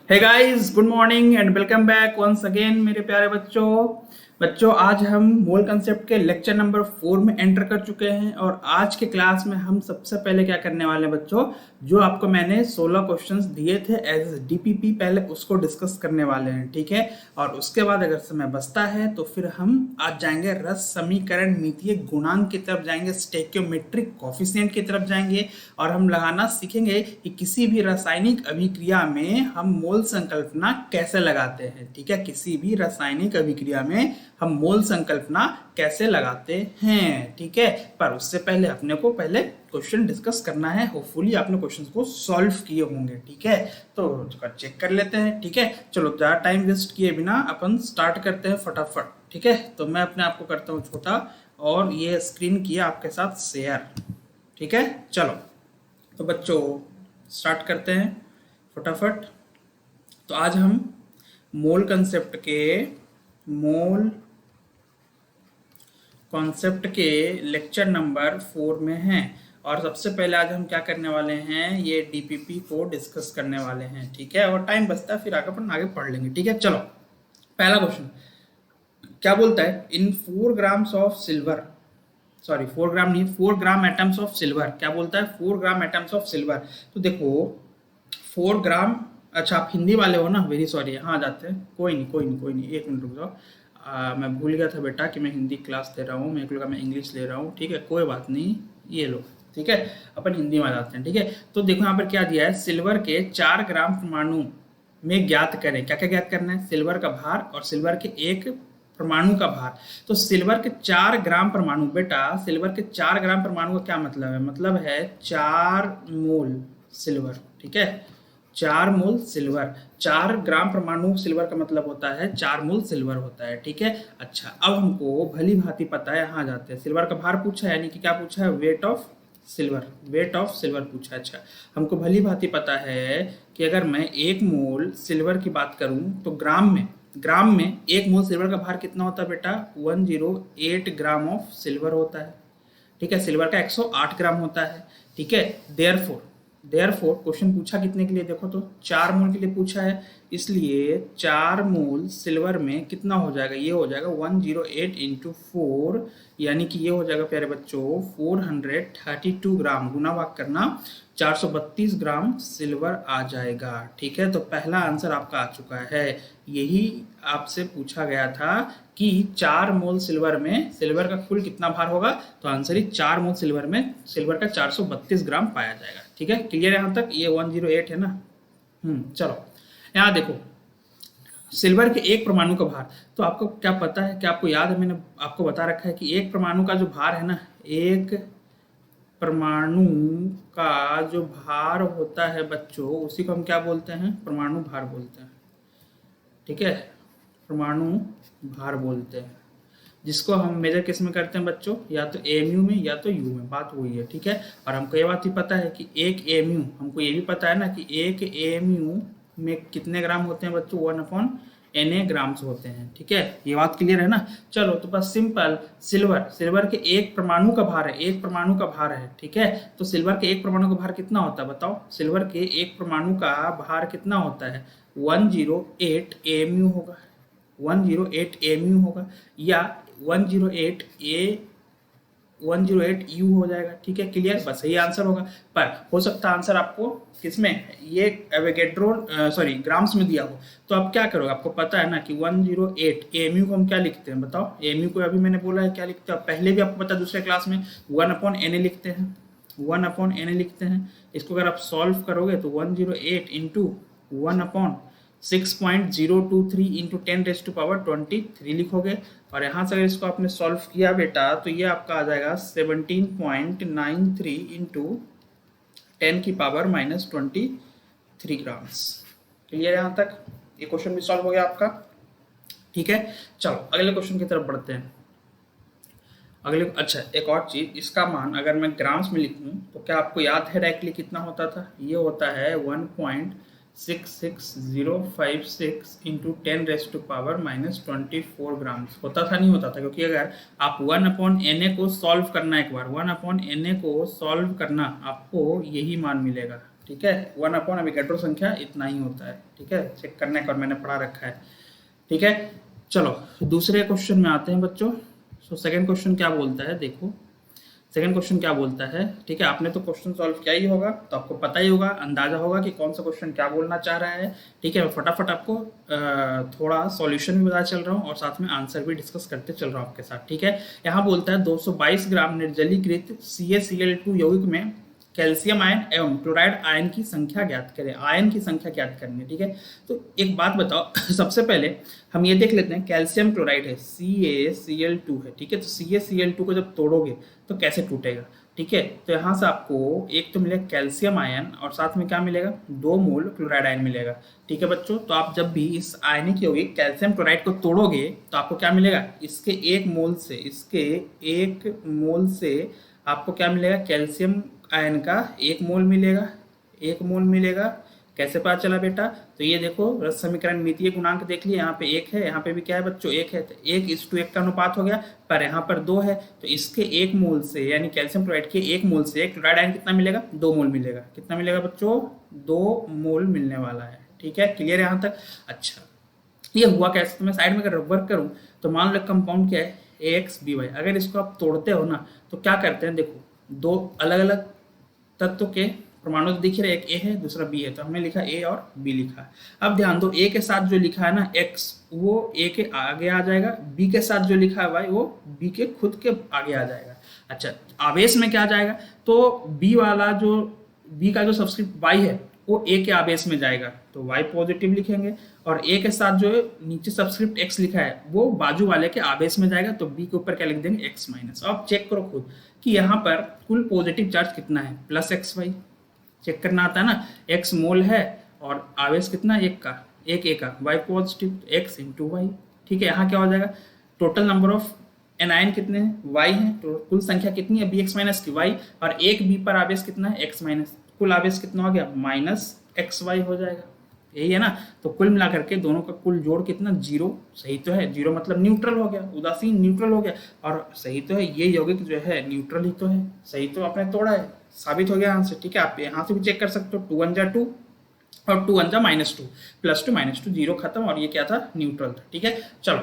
Hey guys, good morning and welcome back once again मेरे प्यारे बच्चों आज हम मोल कंसेप्ट के लेक्चर नंबर 4 में एंटर कर चुके हैं। और आज के क्लास में हम सबसे पहले क्या करने वाले हैं बच्चों, जो आपको मैंने 16 क्वेश्चंस दिए थे एज डीपीपी, पहले उसको डिस्कस करने वाले हैं, ठीक है। और उसके बाद अगर समय बचता है तो फिर हम आज जाएंगे रस समीकरण मितीय गुणांक की तरफ जाएंगे, स्टोइकियोमेट्रिक कोफिशिएंट की तरफ जाएंगे और हम लगाना सीखेंगे कि किसी भी रासायनिक अभिक्रिया में हम मोल संकल्पना कैसे लगाते हैं, ठीक है। किसी भी रासायनिक अभिक्रिया में हम मोल संकल्पना कैसे लगाते हैं, ठीक है। पर उससे पहले अपने को पहले क्वेश्चन डिस्कस करना है। होपफुली आपने क्वेश्चंस को सॉल्व किए होंगे, ठीक है। तो चेक कर लेते हैं, ठीक है। चलो ज़्यादा टाइम वेस्ट किए बिना अपन स्टार्ट करते हैं फटाफट, ठीक है। तो मैं अपने आप को करता हूँ छोटा और ये स्क्रीन किया आपके साथ शेयर, ठीक है। चलो तो बच्चों स्टार्ट करते हैं फटाफट। तो आज हम मोल कॉन्सेप्ट के लेक्चर नंबर 4 में हैं। और सबसे पहले आज हम क्या करने वाले हैं, ये डीपीपी को डिस्कस करने वाले हैं, ठीक है। और टाइम बचता है फिर आगे पढ़ लेंगे, ठीक है। चलो पहला क्वेश्चन क्या बोलता है, इन 4 ग्राम्स ऑफ सिल्वर, सॉरी 4 ग्राम नहीं, 4 ग्राम एटम्स ऑफ सिल्वर, क्या बोलता है 4 ग्राम एटम्स ऑफ सिल्वर। तो देखो 4 ग्राम, अच्छा आप हिंदी वाले हो ना, वेरी सॉरी, यहाँ आ जाते हैं, कोई नहीं, एक मिनट रुक जाओ। मैं भूल गया था बेटा कि मैं हिंदी क्लास ले रहा हूँ, मेरे को लगा मैं इंग्लिश ले रहा हूँ, ठीक है, कोई बात नहीं, ये लो, ठीक है। अपन हिंदी में आ जाते हैं, ठीक है। तो देखो यहाँ पर क्या दिया है, सिल्वर के 4 ग्राम परमाणु में ज्ञात करें, क्या क्या ज्ञात करना है, सिल्वर का भार और सिल्वर के एक परमाणु का भार। तो सिल्वर के 4 ग्राम परमाणु, बेटा सिल्वर के 4 ग्राम परमाणु का क्या मतलब है, मतलब है 4 मोल सिल्वर, ठीक है। 4 मोल सिल्वर, 4 ग्राम परमाणु सिल्वर का मतलब होता है 4 मोल सिल्वर होता है, ठीक है। अच्छा अब हमको भली भांति पता है, यहाँ जाते हैं, सिल्वर का भार पूछा है, यानी कि क्या पूछा है, वेट ऑफ सिल्वर पूछा है। अच्छा हमको भली भांति पता है कि अगर मैं 1 मोल सिल्वर की बात करूं तो ग्राम में 1 मोल सिल्वर का भार कितना होता है बेटा, 108 ग्राम ऑफ सिल्वर होता है, ठीक है। सिल्वर का 108 ग्राम होता है, ठीक है। देयरफॉर क्वेश्चन पूछा कितने के लिए, देखो तो 4 मोल के लिए पूछा है, इसलिए 4 मोल सिल्वर में कितना हो जाएगा, ये हो जाएगा 108 इंटू 4, यानी कि ये हो जाएगा प्यारे बच्चों 432 ग्राम, गुना भाग करना 432 ग्राम सिल्वर आ जाएगा, ठीक है। तो पहला आंसर आपका आ चुका है। यही आपसे पूछा गया था कि 4 मोल सिल्वर में सिल्वर का कुल कितना भार होगा, तो आंसर ही 4 मोल सिल्वर में सिल्वर का 432 ग्राम पाया जाएगा, ठीक है। क्लियर है यहाँ तक, ये 108 है ना। चलो यहाँ देखो सिल्वर के एक परमाणु का भार, तो आपको क्या पता है, क्या आपको याद है, मैंने आपको बता रखा है कि एक परमाणु का जो भार है ना, एक परमाणु का जो भार होता है बच्चों, उसी को हम क्या बोलते हैं, परमाणु भार बोलते हैं, ठीक है। परमाणु भार बोलते हैं, जिसको हम मेजर किस में करते हैं बच्चों, या तो एमयू में या तो यू में, बात वही है, ठीक है। और हमको ये बात भी पता है कि एक एमयू, हमको ये भी पता है ना कि एक एमयू में कितने ग्राम होते हैं बच्चों, 1/Na ग्राम्स होते हैं, ठीक है। ये बात क्लियर है ना। चलो तो बस सिंपल, सिल्वर के एक परमाणु का भार है, ठीक है। तो सिल्वर के एक परमाणु का भार कितना होता है बताओ, सिल्वर के एक परमाणु का भार कितना होता है, 108 एमयू होगा, 108 एमयू होगा, या 108 यू हो जाएगा, ठीक है। क्लियर, बस यही आंसर होगा। पर हो सकता है आंसर आपको किसमें, ये एवोगैड्रो ग्राम्स में दिया हो, तो आप क्या करोगे, आपको पता है ना कि 108 एमयू को हम क्या लिखते हैं बताओ, एमयू को अभी मैंने बोला है क्या लिखते हैं, पहले भी आपको पता है दूसरे क्लास में 1/Na लिखते हैं, 1/Na लिखते हैं। इसको अगर आप सॉल्व करोगे तो 108 इंटू 1/6.023 इंटू 10⁻23 लिखोगे। और यहाँ से अगर इसको आपने सॉल्व किया बेटा तो ये आपका आ जाएगा 17.93 इंटू 10⁻23 ग्राम्स। क्लियर है यहाँ तक, ये क्वेश्चन भी सॉल्व हो गया आपका, ठीक है। चलो अगले क्वेश्चन की तरफ बढ़ते हैं। अच्छा एक और चीज, इसका मान अगर मैं ग्राम्स में लिखूं तो क्या आपको याद है डायरेक्टली कितना होता था, ये होता है 1.66056 इंटू 10⁻24 ग्राम्स होता था, नहीं होता था, क्योंकि अगर आप 1/Na को सॉल्व करना, एक बार 1/Na को सॉल्व करना, आपको यही मान मिलेगा, ठीक है, 1 एवोगैड्रो संख्या इतना ही होता है। ठीक है, चेक करने का, और मैंने पढ़ा रखा है। ठीक है, चलो दूसरे क्वेश्चन में आते हैं बच्चों। सो सेकंड क्वेश्चन क्या बोलता है, देखो सेकंड क्वेश्चन क्या बोलता है। ठीक है, आपने तो क्वेश्चन सॉल्व किया ही होगा, तो आपको पता ही होगा, अंदाजा होगा कि कौन सा क्वेश्चन क्या बोलना चाह रहा है। ठीक है, मैं फटाफट आपको थोड़ा सॉल्यूशन भी बताते चल रहा हूँ और साथ में आंसर भी डिस्कस करते चल रहा हूँ आपके साथ। ठीक है, यहाँ बोलता है 222 ग्राम निर्जलीकृत CaCl2 यौगिक में कैल्शियम आयन एवं क्लोराइड आयन की संख्या ज्ञात करें। आयन की संख्या ज्ञात करनी है। ठीक है, तो एक बात बताओ सबसे पहले हम ये देख लेते हैं, कैल्शियम क्लोराइड है, CaCl2 है। ठीक है, तो CaCl2 को जब तोड़ोगे तो कैसे टूटेगा। ठीक है, तो यहाँ से आपको एक तो मिलेगा कैल्शियम आयन और साथ में क्या मिलेगा, 2 मोल क्लोराइड आयन मिलेगा। ठीक है बच्चों, तो आप जब भी इस आयनिक यौगिक कैल्शियम क्लोराइड को तोड़ोगे तो आपको क्या मिलेगा, इसके 1 मोल से आपको क्या मिलेगा, कैल्शियम आयन का 1 मोल मिलेगा। 1 मोल मिलेगा, कैसे पता चला बेटा, तो ये देखो रस समीकरण मितीय गुणांक देख लिए, यहाँ पे 1 है, यहाँ पे भी क्या है बच्चों 1 है, तो 1:1 का अनुपात हो गया, पर यहाँ पर 2 है, तो इसके 1 मोल से यानी कैल्शियम क्लोराइड के 1 मोल से क्लोराइड आयन कितना मिलेगा, 2 मोल मिलेगा। कितना मिलेगा बच्चों, 2 मोल मिलने वाला है। ठीक है, क्लियर है यहाँ तक। अच्छा, ये हुआ कैसे, तो मैं साइड में अगर वर्क करूँ तो मान लो कंपाउंड क्या है, AXBY। अगर इसको आप तोड़ते हो ना तो क्या करते हैं, देखो 2 अलग अलग तत्व के परमाणु दिख रहे, एक A है दूसरा B है, तो हमने लिखा A और B लिखा है। अब ध्यान दो, A के साथ जो लिखा है ना X, वो A के आगे आ जाएगा, B के साथ जो लिखा है Y, वो B के खुद के आगे आ जाएगा। अच्छा, आवेश में क्या आ जाएगा, तो B का जो सबस्क्रिप्ट Y है वो A के आवेश में जाएगा, तो Y पॉजिटिव लिखेंगे, और A के साथ जो नीचे सबस्क्रिप्ट X लिखा है वो बाजू वाले के आवेश में जाएगा, तो B के ऊपर क्या लिख देंगे, X माइनस। अब चेक करो खुद कि यहाँ पर कुल पॉजिटिव चार्ज कितना है, +XY। चेक करना आता है ना, X मोल है और आवेश कितना, 1 का, 1 A का, Y positive, X into Y. ठीक है, यहाँ क्या हो जाएगा, टोटल नंबर ऑफ एनायन कितने हैं, Y हैं, तो कुल संख्या कितनी है, BX माइनस की Y, और एक B पर आवेश कितना है, X माइनस, कुल आवेश कितना हो गया, -XY हो जाएगा। यही है ना, तो कुल मिलाकर के दोनों का कुल जोड़ कितना, 0। सही तो है, 0 मतलब न्यूट्रल हो गया, उदासीन न्यूट्रल हो गया, और सही तो है, ये यौगिक जो है न्यूट्रल ही तो है। सही तो आपने तोड़ा है, साबित हो गया यहाँ से। ठीक है, आप यहाँ से भी चेक कर सकते हो, 2 1 जा 2 और 2 1 जा -2, +2 -2 0 खत्म, और ये क्या था, न्यूट्रल था। ठीक है, चलो,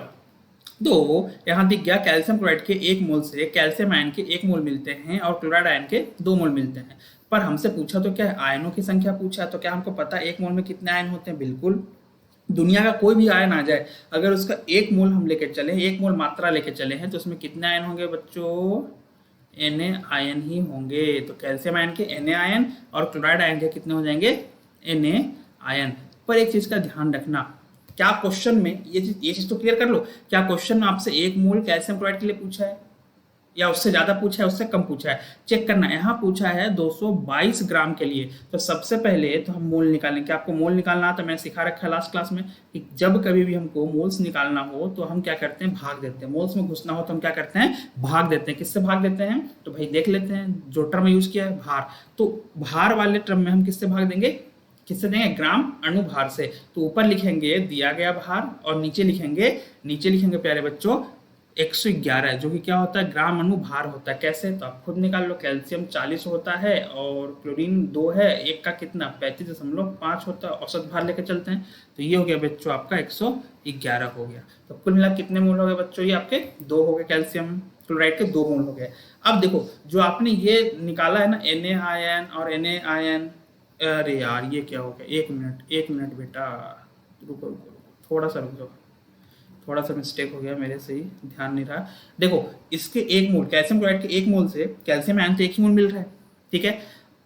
तो यहाँ दिख गया कैल्शियम क्लोराइड के 1 मोल से कैल्शियम आयन के 1 मोल मिलते हैं और क्लोराइड आयन के 2 मोल मिलते हैं। पर हमसे पूछा तो क्या है, आयनों की संख्या पूछा, तो क्या हमको पता है 1 मोल में कितने आयन होते हैं, बिल्कुल। दुनिया का कोई भी आयन आ जाए, अगर उसका 1 मोल हम लेके चले, 1 मोल मात्रा लेके चले हैं, तो उसमें कितने आयन होंगे बच्चों, Na आयन ही होंगे। तो कैल्शियम आयन के Na आयन और क्लोराइड आयन के कितने हो जाएंगे, Na आयन। पर एक चीज का ध्यान रखना, क्या क्वेश्चन में ये चीज तो क्लियर कर लो, क्या क्वेश्चन में आपसे 1 मोल कैल्शियम क्लोराइड के लिए पूछा है, या उससे ज्यादा पूछा है, उससे कम पूछा है, चेक करना। यहाँ पूछा है 222 ग्राम के लिए, तो सबसे पहले तो हम मोल निकालेंगे। क्या आपको मोल निकालना आता है, मैंने सिखा रखा है लास्ट क्लास में कि जब कभी भी हमको मोल्स निकालना हो तो हम क्या करते हैं, भाग देते हैं। मोल्स में घुसना हो तो हम क्या करते हैं, भाग देते हैं। किससे भाग देते हैं, तो भाई देख लेते हैं, जो टर्म यूज किया है भार, तो भार वाले टर्म में हम किससे भाग देंगे, किससे देंगे, ग्राम अणु भार से। तो ऊपर लिखेंगे दिया गया भार और नीचे लिखेंगे प्यारे बच्चों 111, जो कि क्या होता है, ग्राम अणु भार होता है। कैसे, तो आप खुद निकाल लो, कैल्शियम 40 होता है और क्लोरीन 2 है, एक का कितना 35.5 होता है, औसत भार लेकर चलते हैं, तो ये हो गया बच्चों आपका 111 हो गया। तो कुल मिला कितने मोल हो गए बच्चों, ये आपके 2 हो गए, कैल्शियम क्लोराइड के 2 मोल हो गए। अब देखो जो आपने ये निकाला है ना, Na आयन और Na आयन, अरे यार ये क्या हो गया, एक मिनट बेटा, रुको थोड़ा सा मिस्टेक हो गया मेरे से ही, ध्यान नहीं रहा। देखो इसके 1 मोल कैल्शियम क्लोराइड के 1 मोल से कैल्शियम आयन तो 1 ही मोल मिल रहा है, ठीक है,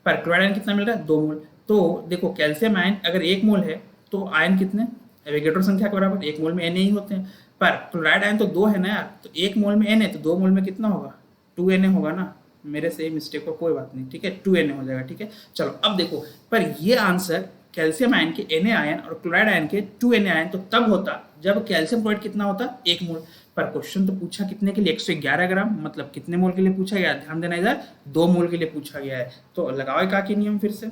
पर क्लोराइड आयन कितना मिल रहा है, 2 मोल। तो देखो कैल्शियम आयन अगर 1 मोल है तो आयन कितने, एवोगैड्रो संख्या के बराबर, 1 मोल में Na ही होते हैं, पर क्लोराइड आयन तो 2 है ना यार, तो 1 मोल में Na, तो 2 मोल में कितना होगा, 2Na होगा ना, मेरे से मिस्टेक हो, कोई बात नहीं, ठीक है, 2Na हो जाएगा। ठीक है, चलो अब देखो, पर ये आंसर कैल्शियम आयन के Na आयन और क्लोराइड आयन के 2Na आयन तो तब होता जब कैल्शियम क्लोराइड कितना होता, 1 मोल। पर क्वेश्चन तो पूछा कितने के लिए, 111 ग्राम, मतलब कितने मोल के लिए पूछा गया, ध्यान देना, इधर 2 मोल के लिए पूछा गया है। तो लगाओ का की नियम फिर से,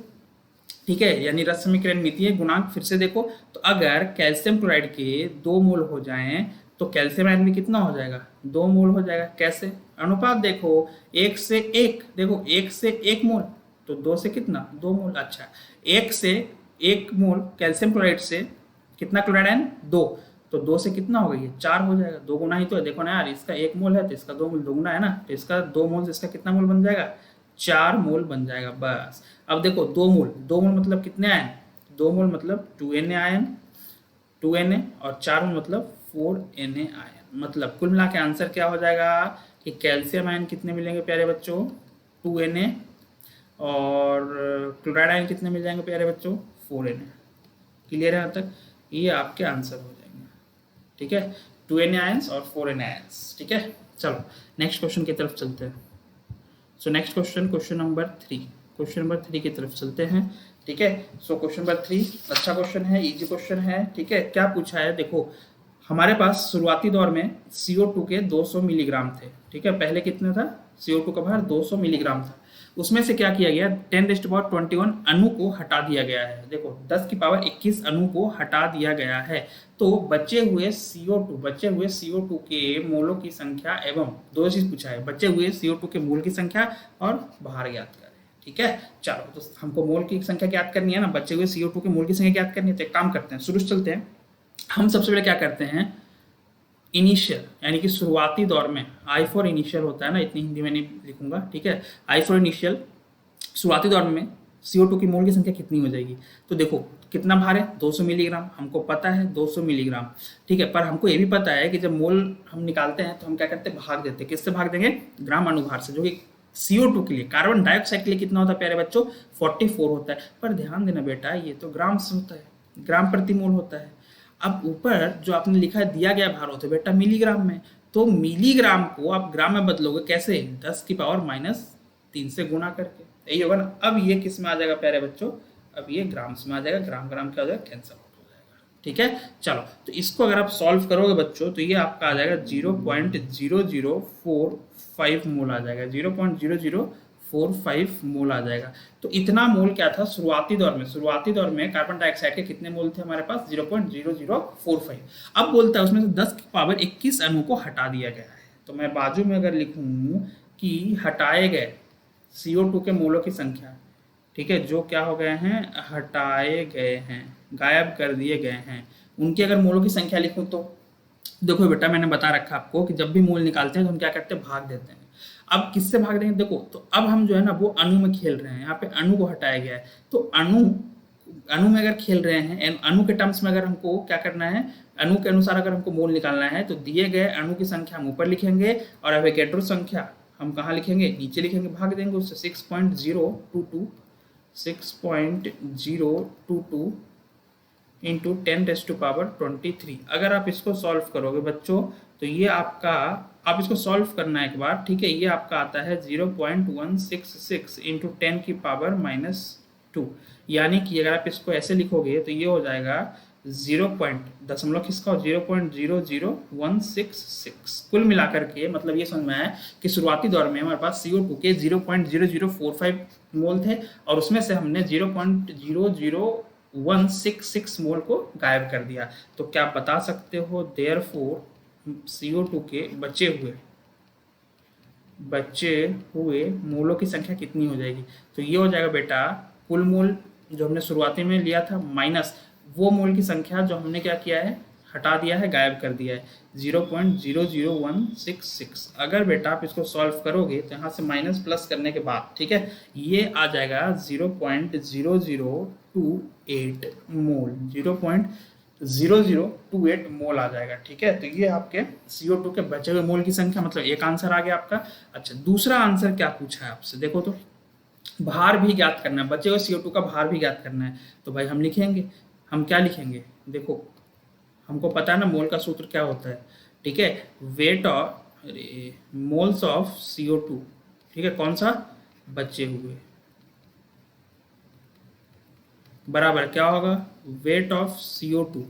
ठीक है, यानी रस समीकरण मितीय गुणांक फिर से देखो, तो अगर कैल्शियम क्लोराइड के 2 मोल हो जाएं तो कैल्शियम आयन में कितना हो जाएगा, 2 मोल हो जाएगा। कैसे, अनुपात देखो 1 से 1, देखो 1 से 1 मोल, तो 2 से कितना, 2 मोल। अच्छा, 1 से 1 मोल कैल्शियम क्लोराइड से कितना क्लोराइड आयन, 2। तो 2 से कितना हो गई है, 4 हो जाएगा, 2 गुना ही तो है। देखो ना यार, इसका 1 मोल है तो इसका 2 मोल, 2 गुना है ना, तो इसका 2 मोल से इसका कितना मोल बन जाएगा, 4 मोल बन जाएगा बस। अब देखो 2 मोल, 2 मोल मतलब कितने आयन, 2 मोल मतलब 2Na आयन, 2Na, और 4 मोल मतलब 4Na आयन। मतलब कुल मिला के आंसर क्या हो जाएगा कि कैल्शियम आयन कितने मिलेंगे प्यारे बच्चों, 2Na, और क्लोराइड आयन कितने मिल जाएंगे प्यारे बच्चों, 4Na। क्लियर है यहाँ तक, ये आपके आंसर हो जाएंगे। ठीक है, 2Na आयंस और 4Na आयंस। ठीक है, चलो नेक्स्ट क्वेश्चन की तरफ चलते हैं। So next question, question number 3, question number 3 की तरफ चलते हैं। ठीक है, सो क्वेश्चन नंबर 3 अच्छा क्वेश्चन है, इजी क्वेश्चन है। ठीक है, क्या पूछा है, देखो हमारे पास शुरुआती दौर में CO2 के 200 मिलीग्राम थे। ठीक है, पहले कितना था, CO2 का भार 200 मिलीग्राम था। उसमें से क्या किया गया, 10⁻21 अणु को हटा दिया गया है। देखो 10⁻21 अणु को हटा दिया गया है। तो बचे हुए CO2 के मोलों की संख्या एवं दो चीज पूछा है, बचे हुए CO2 के मोल की संख्या और भार ज्ञात करें। ठीक है, चलो तो हमको मोल की संख्या ज्ञात करनी है ना, बचे हुए CO2 के मोल की संख्या ज्ञात करनी है। तो एक काम करते हैं, शुरू से चलते हैं। हम सबसे पहले क्या करते हैं, इनिशियल यानी कि शुरुआती दौर में, आई फॉर इनिशियल होता है ना, इतनी हिंदी में नहीं लिखूंगा। ठीक है, आई फॉर इनिशियल, शुरुआती दौर में CO2 की मोल की संख्या कितनी हो जाएगी। तो देखो कितना भार है, 200 मिलीग्राम, हमको पता है 200 मिलीग्राम। ठीक है, पर हमको ये भी पता है कि जब मोल हम निकालते हैं तो हम क्या करते हैं, भाग देते हैं। किससे भाग देंगे, ग्राम अनुभार से, जो कि CO2 के लिए, कार्बन डाइऑक्साइड के लिए कितना होता है प्यारे बच्चों, 44 होता है। पर ध्यान देना बेटा, ये तो ग्राम से होता है, ग्राम प्रति मोल होता है। अब ऊपर जो आपने लिखा है दिया गया भार होता है बेटा मिलीग्राम में, तो मिलीग्राम को आप ग्राम में बदलोगे कैसे, 10⁻³ से गुणा करके, यही होगा ना। अब ये किस में आ जाएगा प्यारे बच्चों, अब ये ग्राम्स में आ जाएगा, ग्राम ग्राम क्या हो जाएगा, कैंसिल आउट हो जाएगा। ठीक है, चलो तो इसको अगर आप सॉल्व करोगे बच्चों तो ये आपका आ जाएगा 0.0045 मोल आ जाएगा, 0.0045 मोल आ जाएगा। तो इतना मोल क्या था शुरुआती दौर में, शुरुआती दौर में कार्बन डाइऑक्साइड के कितने मोल थे हमारे पास, 0.0045। अब बोलता है उसमें से 10⁻21 अणु को हटा दिया गया है। तो मैं बाजू में अगर लिखूं कि हटाए गए CO2 के मोलों की संख्या, ठीक है, जो क्या हो गए हैं, हटाए गए हैं, गायब कर दिए गए हैं, उनकी अगर मोलों की संख्या लिखूं तो देखो बेटा मैंने बता रखा आपको कि जब भी मोल निकालते हैं तो हम क्या करते हैं, भाग देते हैं। अब किससे भाग देंगे, देखो तो अब हम जो है ना वो अणु में खेल रहे हैं, यहाँ पे अणु को हटाया गया है। तो अणु में अगर खेल रहे हैं, अणु के टर्म्स में अगर हमको क्या करना है, अणु के अनुसार अगर हमको मोल निकालना है तो दिए गए अणु की संख्या हम ऊपर लिखेंगे और एवोगैड्रो संख्या हम कहाँ लिखेंगे, नीचे लिखेंगे, भाग देंगे उससे। 6.022 इंटू 10⁻23। अगर आप इसको सॉल्व करोगे बच्चों तो ये आपका, आप इसको सॉल्व करना है एक बार, ठीक है, ये आपका आता है 0.166 इंटू 10⁻²। यानी कि अगर आप इसको ऐसे लिखोगे तो ये हो जाएगा 0.001666। कुल मिलाकर के मतलब ये समझ में आया कि शुरुआती दौर में हमारे पास CO2 के 0.0045 मोल थे और उसमें से हमने 0.00166 मोल को गायब कर दिया। तो क्या आप बता सकते हो, देयरफॉर CO2 के बचे हुए मोलों की संख्या कितनी हो जाएगी। तो ये हो जाएगा बेटा कुल मोल जो हमने शुरुआती में लिया था माइनस वो मोल की संख्या जो हमने क्या किया है, हटा दिया है, गायब कर दिया है, 0.00166। अगर बेटा आप इसको सॉल्व करोगे तो यहाँ से माइनस प्लस करने के बाद, ठीक है, ये आ जाएगा 0.0028 मोल, 0.0028 मोल आ जाएगा। ठीक है, तो ये आपके CO2 के बचे हुए मोल की संख्या, मतलब एक आंसर आ गया आपका। अच्छा, दूसरा आंसर क्या पूछा है आपसे, देखो तो भार भी ज्ञात करना है, बचे हुए CO2 का भार भी ज्ञात करना है। तो भाई हम लिखेंगे, हम क्या लिखेंगे, देखो हमको पता है ना मोल का सूत्र क्या होता है, ठीक है, weight of moles of CO2, ठीक है, कौन सा, बचे हुए, बराबर क्या होगा, वेट ऑफ CO2,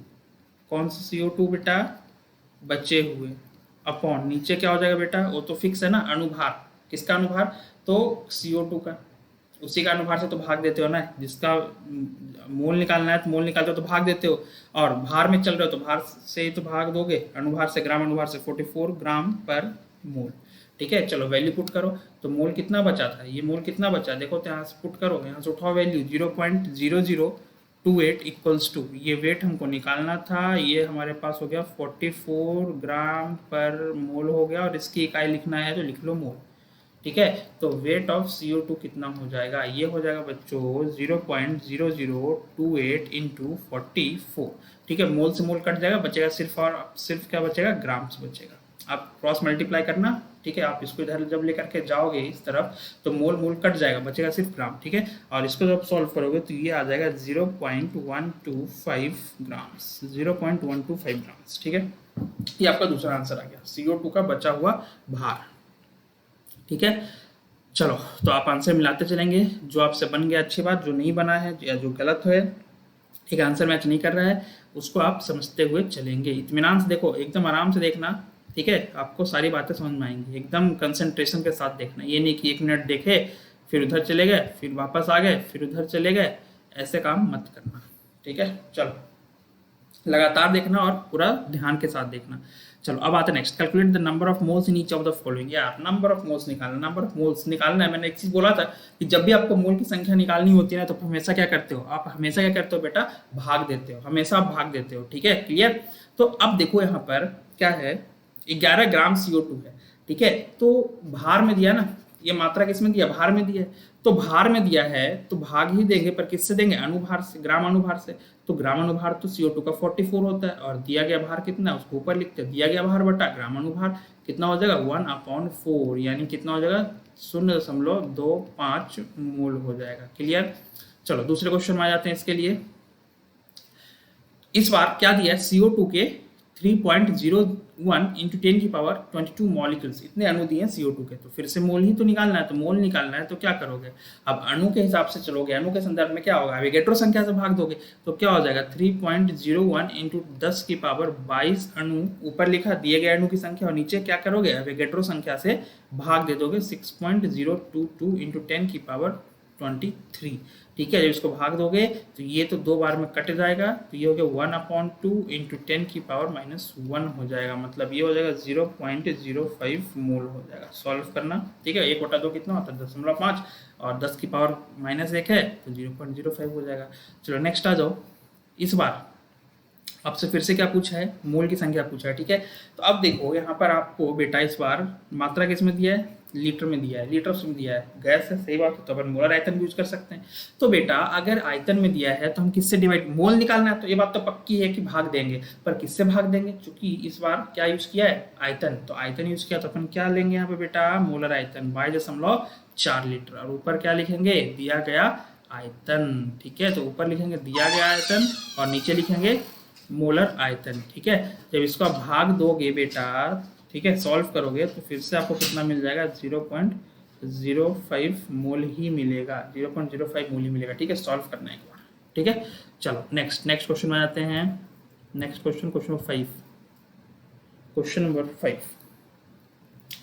कौन सा CO2 बेटा, बचे हुए, अपॉन नीचे क्या हो जाएगा बेटा, वो तो फिक्स है ना, अनुभार, किसका अनुभार, तो CO2 का, उसी का अनुभार से तो भाग देते हो ना, जिसका मोल निकालना है तो मोल निकालते हो तो भाग देते हो, और भार में चल रहे हो तो भार से ही तो भाग दोगे, अनुभार से, ग्राम अनुभार से 44 ग्राम पर मोल। ठीक है, चलो वैल्यू पुट करो। तो मोल कितना बचा था, ये मोल कितना बचा देखो, तो यहाँ से पुट करो, यहाँ से उठाओ वैल्यू 0.0028 इक्वल्स टू, ये वेट हमको निकालना था, ये हमारे पास हो गया 44 ग्राम पर मोल हो गया, और इसकी इकाई लिखना है तो लिख लो मोल। ठीक है, तो वेट ऑफ CO2 कितना हो जाएगा, ये हो जाएगा बच्चों 0.0028 इंटू 44। ठीक है, मोल से मोल कट जाएगा, बचेगा सिर्फ और सिर्फ क्या बचेगा, ग्राम्स बचेगा। आप क्रॉस मल्टीप्लाई करना, ठीक है, आप इसको इधर जब लेकर के जाओगे इस तरफ तो मोल मोल कट जाएगा, बचेगा सिर्फ ग्राम। ठीक है, और इसको जब सॉल्व करोगे तो ये आ जाएगा 0.125 ग्राम्स, 0.125 ग्राम्स। ठीक है, ये आपका दूसरा आंसर आ गया, CO2 का बचा हुआ भार। ठीक है, चलो तो आप आंसर मिलाते चलेंगे, जो आपसे बन गया अच्छी बात, जो नहीं बना है या जो गलत है, ठीक है, आंसर मैच नहीं कर रहा है, उसको आप समझते हुए चलेंगे। इत्मीनान से देखो, एकदम आराम से देखना, ठीक है, आपको सारी बातें समझ में आएंगी, एकदम कंसंट्रेशन के साथ देखना, ये नहीं कि 1 मिनट देखे फिर उधर चले गए, फिर वापस आ गए, फिर उधर चले गए, ऐसे काम मत करना। ठीक है, चलो लगातार देखना और पूरा ध्यान के साथ देखना। चलो अब आते हैं next, calculate the number of moles in each of the following. यार नंबर ऑफ मोल्स निकालना, नंबर ऑफ मोल्स निकालना है। मैंने एक चीज बोला था कि जब भी आपको मोल की संख्या निकालनी होती है ना, तो हमेशा क्या करते हो, आप हमेशा क्या करते हो बेटा, भाग देते हो, हमेशा आप भाग देते हो। ठीक है, क्लियर। तो अब देखो यहाँ पर क्या है, 11 ग्राम CO2 है। ठीक है, तो भार में दिया ना, ये मात्रा किसमें दिया, भार में दिया है, तो भार में दिया है तो भाग ही देंगे, पर किससे देंगे, अनुभार से, ग्राम अनुभार से। तो ग्राम अनुभार तो CO2 का 44 होता है, और दिया गया भार कितना है उसको ऊपर लिखते हैं, दिया गया भार बटा ग्राम अनुभार कितना हो जाएगा 1/4, यानी कितना हो जाएगा 0.25 मोल हो जाएगा। क्लियर। चलो दूसरे क्वेश्चन में आ जाते हैं। इसके लिए इस बार क्या दिया है, CO2 के 3.01 इंटू 10 की पावर 22 मॉलिक्यूल्स, इतने अणु दिए हैं CO2 के। तो फिर से मोल ही तो निकालना है, तो मोल निकालना है तो क्या करोगे, अब अणु के हिसाब से चलोगे, अणु के संदर्भ में क्या होगा, एवोगैड्रो संख्या से भाग दोगे, तो क्या हो जाएगा 3.01 इंटू 10 की पावर 22 अणु, ऊपर लिखा दिए गए अणु की संख्या, और नीचे क्या करोगे, एवोगैड्रो संख्या से भाग दे दोगे 6.022 इंटू 10 की पावर 23। ठीक है, जब इसको भाग दोगे तो ये तो 2 बार में कट जाएगा, तो ये हो गया 1/2 इंटू 10 की पावर -1 हो जाएगा, मतलब ये हो जाएगा 0.05 मोल हो जाएगा। सॉल्व करना, ठीक है, 1/2 कितना होता है 0.5, और 10 की पावर -1 है तो 0.05 हो जाएगा। चलो नेक्स्ट आ जाओ। इस बार आपसे फिर से क्या पूछा है, मोल की संख्या पूछा है। ठीक है, तो अब देखो यहाँ पर आपको बेटा इस बार मात्रा किस में दिया है, लीटर में दिया है, लीटर्स में दिया है, गैस है, सही बात है, तो अपन मोलर आयतन यूज कर सकते हैं। तो बेटा अगर आयतन में दिया है तो हम किससे डिवाइड, मोल निकालना है, तो ये बात तो पक्की है कि भाग देंगे, पर किससे भाग देंगे, क्योंकि इस बार क्या यूज किया है, आयतन, तो आयतन यूज किया, तो अपन क्या लेंगे यहाँ पे बेटा, मोलर आयतन 22.4 लीटर, और ऊपर क्या लिखेंगे, दिया गया आयतन। ठीक है, तो ऊपर लिखेंगे दिया गया आयतन और नीचे लिखेंगे मोलर आयतन। ठीक है, जब इसको आप भाग दोगे बेटा, ठीक है, सॉल्व करोगे तो फिर से आपको कितना मिल जाएगा, 0.05 मोल ही मिलेगा, 0.05 मोल ही मिलेगा। ठीक है, सॉल्व करना है एक बार। ठीक है, चलो नेक्स्ट क्वेश्चन में आते हैं। Next question, question number 5।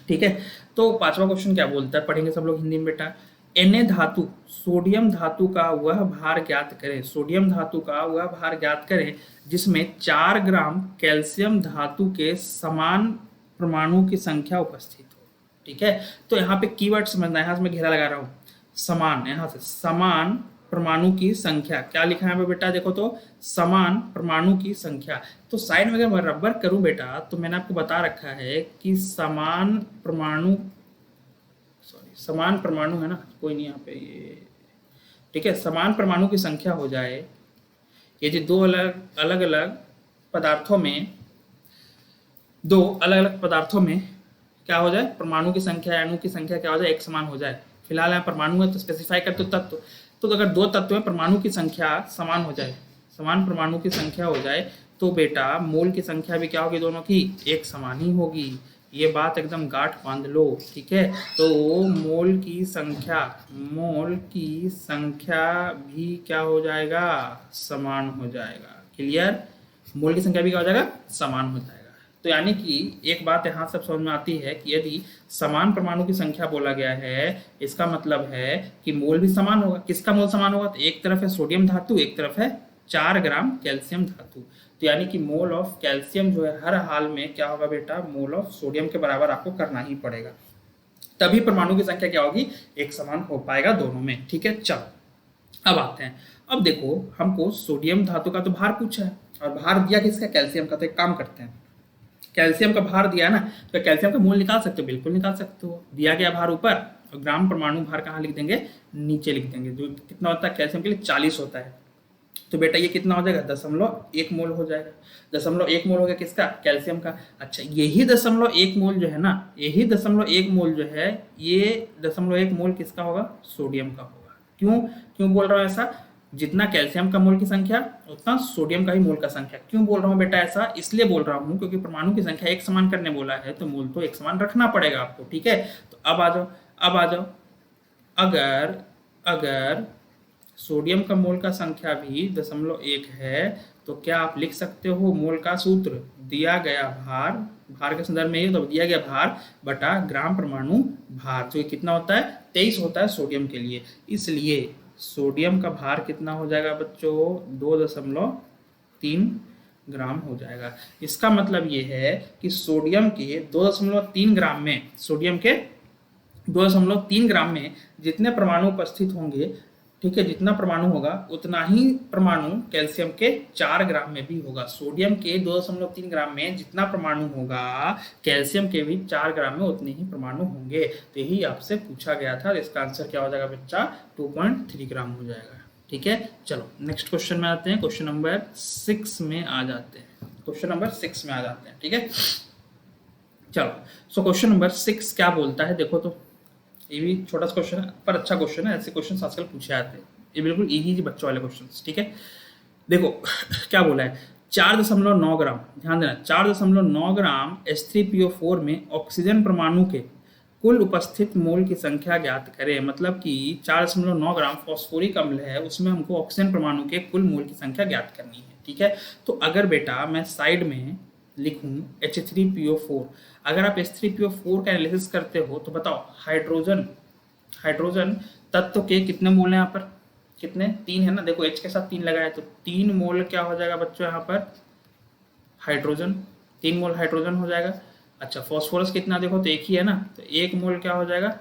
ठीक है, तो 5वां क्वेश्चन क्या बोलता है, पढ़ेंगे सब लोग हिंदी में बेटा। Na धातु सोडियम धातु का वह भार ज्ञात करें, सोडियम धातु का वह भार ज्ञात करें जिसमें 4 ग्राम कैल्शियम धातु के समान परमाणु की संख्या उपस्थित हो। ठीक है, तो यहाँ पे कीवर्ड समझना है, यहाँ से मैं घेरा लगा रहा हूँ, समान, यहाँ से समान परमाणु की संख्या, क्या लिखा है बेटा, देखो तो समान परमाणु की संख्या। तो साइड में अगर मैं रबर करूं बेटा, तो मैंने आपको बता रखा है कि समान परमाणु है ना, कोई नहीं यहाँ पे ये, ठीक है, समान परमाणु की संख्या हो जाए, यदि दो अलग अलग पदार्थों में क्या हो जाए, परमाणु की संख्या, अणु की संख्या क्या हो जाए, एक समान हो जाए। फिलहाल यहाँ परमाणु है तो स्पेसिफाई करते तत्व, तो अगर 2 तत्व में परमाणु की संख्या समान हो जाए, समान परमाणु की संख्या हो जाए, तो बेटा मोल की संख्या भी क्या होगी, दोनों की एक समान ही होगी। ये बात एकदम गांठ बांध लो। ठीक है, तो मोल की संख्या भी क्या हो जाएगा, समान हो जाएगा। क्लियर, मोल की संख्या भी क्या हो जाएगा, समान हो जाएगा। तो यानी कि एक बात यहाँ सब समझ में आती है कि यदि समान परमाणु की संख्या बोला गया है, इसका मतलब है कि मोल भी समान होगा। किसका मोल समान होगा, तो एक तरफ है सोडियम धातु, एक तरफ है 4 ग्राम कैल्शियम धातु। तो यानी कि मोल ऑफ कैल्शियम जो है हर हाल में क्या होगा बेटा, मोल ऑफ सोडियम के बराबर आपको करना ही पड़ेगा। तभी परमाणु की संख्या क्या होगी, एक समान हो पाएगा दोनों में। ठीक है, चलो अब आते हैं। अब देखो हमको सोडियम धातु का तो भार पूछा है, और भार दिया किसका, कैल्शियम का। तो एक काम करते हैं, कैल्शियम का भार दिया है ना, तो कैल्शियम का मोल निकाल सकते हो, बिल्कुल निकाल सकते हो। दिया गया भार ऊपर और ग्राम परमाणु भार कहाँ लिख देंगे, नीचे लिख देंगे। जो कितना होता है कैल्शियम के लिए, 40 होता है। तो बेटा ये कितना हो जाएगा, 0.1 मोल हो जाएगा। 0.1 मोल हो गया किसका, कैल्शियम का। अच्छा यही 0.1 मोल जो है ना, यही 0.1 मोल जो है, ये 0.1 मोल किसका होगा, सोडियम का होगा। क्यों क्यों बोल रहा हूँ ऐसा, जितना कैल्शियम का मोल की संख्या उतना सोडियम का ही मोल का संख्या। क्यों बोल रहा हूँ बेटा ऐसा, इसलिए बोल रहा हूँ क्योंकि परमाणु की संख्या एक समान करने बोला है, तो मोल तो एक समान रखना पड़ेगा आपको। ठीक है, तो अब आ जाओ, अगर अगर सोडियम का मोल का संख्या भी 0.1 है, तो क्या आप लिख सकते हो मोल का सूत्र, दिया गया भार, भार के संदर्भ में ये तो दिया गया भार बटा ग्राम परमाणु भार, जो कितना होता है 23 होता है सोडियम के लिए। इसलिए सोडियम का भार कितना हो जाएगा बच्चों, 2.3 ग्राम हो जाएगा। इसका मतलब ये है कि सोडियम के 2.3 ग्राम में, सोडियम के 2.3 ग्राम में जितने परमाणु उपस्थित होंगे, ठीक है, जितना परमाणु होगा उतना ही परमाणु कैल्शियम के 4 ग्राम में भी होगा। सोडियम के 2.3 ग्राम में जितना परमाणु होगा, कैल्शियम के भी 4 ग्राम में उतने ही परमाणु होंगे। तो यही आपसे पूछा गया था। इसका आंसर क्या हो जाएगा बच्चा, 2.3 ग्राम हो जाएगा। ठीक है, चलो नेक्स्ट क्वेश्चन में आते हैं। क्वेश्चन नंबर 6 में आ जाते हैं। क्वेश्चन नंबर 6 में आ जाते हैं। ठीक है, चलो सो क्वेश्चन नंबर 6 क्या बोलता है, देखो तो ये भी छोटा सा क्वेश्चन है पर अच्छा क्वेश्चन है। ऐसे क्वेश्चन आजकल पूछे जाते हैं, ये बिल्कुल इजी बच्चों वाले क्वेश्चन। ठीक है, देखो क्या बोला है, 4.9 ग्राम, ध्यान देना, 4.9 ग्राम H3PO4 में ऑक्सीजन परमाणु के कुल उपस्थित मोल की संख्या ज्ञात करें। मतलब कि 4.9 ग्राम फॉस्फोरिक अम्ल है, उसमें हमको ऑक्सीजन परमाणु के कुल मोल की संख्या ज्ञात करनी है। ठीक है, तो अगर बेटा मैं साइड में लिखूं H3PO4, अगर आप H3PO4 का एनालिसिस करते हो तो बताओ हाइड्रोजन तत्व के कितने मोल हैं यहाँ पर, कितने, 3 है ना। देखो H के साथ 3 लगा है तो 3 मोल क्या हो जाएगा बच्चों यहाँ पर, हाइड्रोजन, 3 मोल हाइड्रोजन हो जाएगा। अच्छा फॉस्फोरस कितना, देखो तो एक ही है ना, तो 1 मोल क्या हो जाएगा,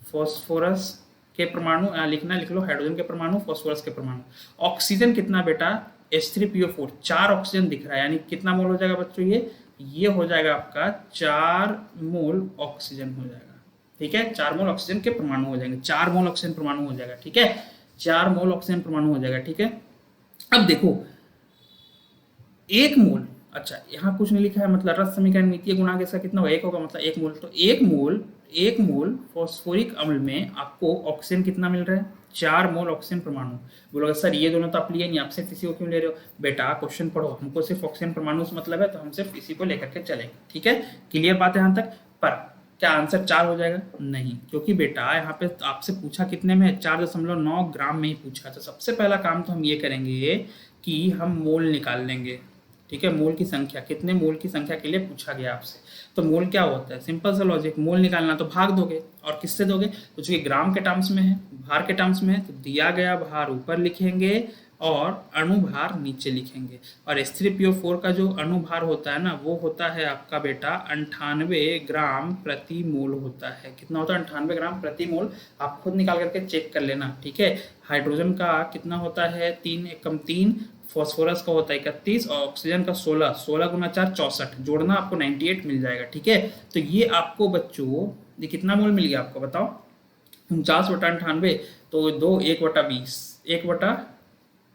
फॉस्फोरस के परमाणु लिखना, लिख लो हाइड्रोजन के परमाणु, फॉस्फोरस के परमाणु। ऑक्सीजन कितना बेटा, H3PO4 4 ऑक्सीजन दिख रहा है, यानी कितना मोल हो जाएगा बच्चों, ये हो जाएगा आपका 4 मोल ऑक्सीजन हो जाएगा। ठीक है, 4 मोल ऑक्सीजन के परमाणु हो जाएंगे, 4 मोल ऑक्सीजन परमाणु हो जाएगा। ठीक है, 4 मोल ऑक्सीजन परमाणु हो जाएगा। ठीक है, अब देखो 1 मोल, अच्छा यहाँ कुछ नहीं लिखा है, मतलब रस समीकरण मितीय गुणांक इसका कितना होगा, 1 होगा, मतलब 1 मोल। तो 1 मोल फॉस्फोरिक अम्ल में आपको ऑक्सीजन कितना मिल रहा है, 4 मोल ऑक्सीजन परमाणु। बोलोगे सर ये दोनों तो आप लिए नहीं, आप सिर्फ इसी को क्यों ले रहे हो। बेटा क्वेश्चन पढ़ो, हमको सिर्फ ऑक्सीजन परमाणु से मतलब है, तो हम सिर्फ इसी को लेकर के चलेंगे। ठीक है, क्लियर बात है यहाँ तक। पर क्या आंसर 4 हो जाएगा, नहीं, क्योंकि बेटा यहाँ पे आपसे पूछा कितने में, 4.9 ग्राम में ही पूछा। तो सबसे पहला काम तो हम ये करेंगे कि हम मोल निकाल लेंगे। ठीक है, मोल की संख्या, कितने मोल की संख्या के लिए पूछा गया आपसे। तो मोल क्या होता है, सिंपल सा लॉजिक, मोल निकालना तो भाग दोगे, और किससे दोगे, तो चूंकि ग्राम के टर्म्स में है, भार के टर्म्स में है, तो दिया गया भार ऊपर लिखेंगे और अणुभार नीचे लिखेंगे। और H3PO4 का जो अणुभार होता है ना, वो होता है आपका बेटा 98 ग्राम प्रति मोल होता है। कितना होता है, 98 ग्राम प्रति मोल। आप खुद निकाल करके चेक कर लेना। ठीक है, हाइड्रोजन का कितना होता है, 3 एकम 3, फॉस्फोरस का होता है 31 और ऑक्सीजन का 16, 16 गुना 4 64, जोड़ना आपको 98 मिल जाएगा। ठीक है, तो ये आपको बच्चों ये कितना मोल मिल गया आपको बताओ, 49/98, तो 2 1/20,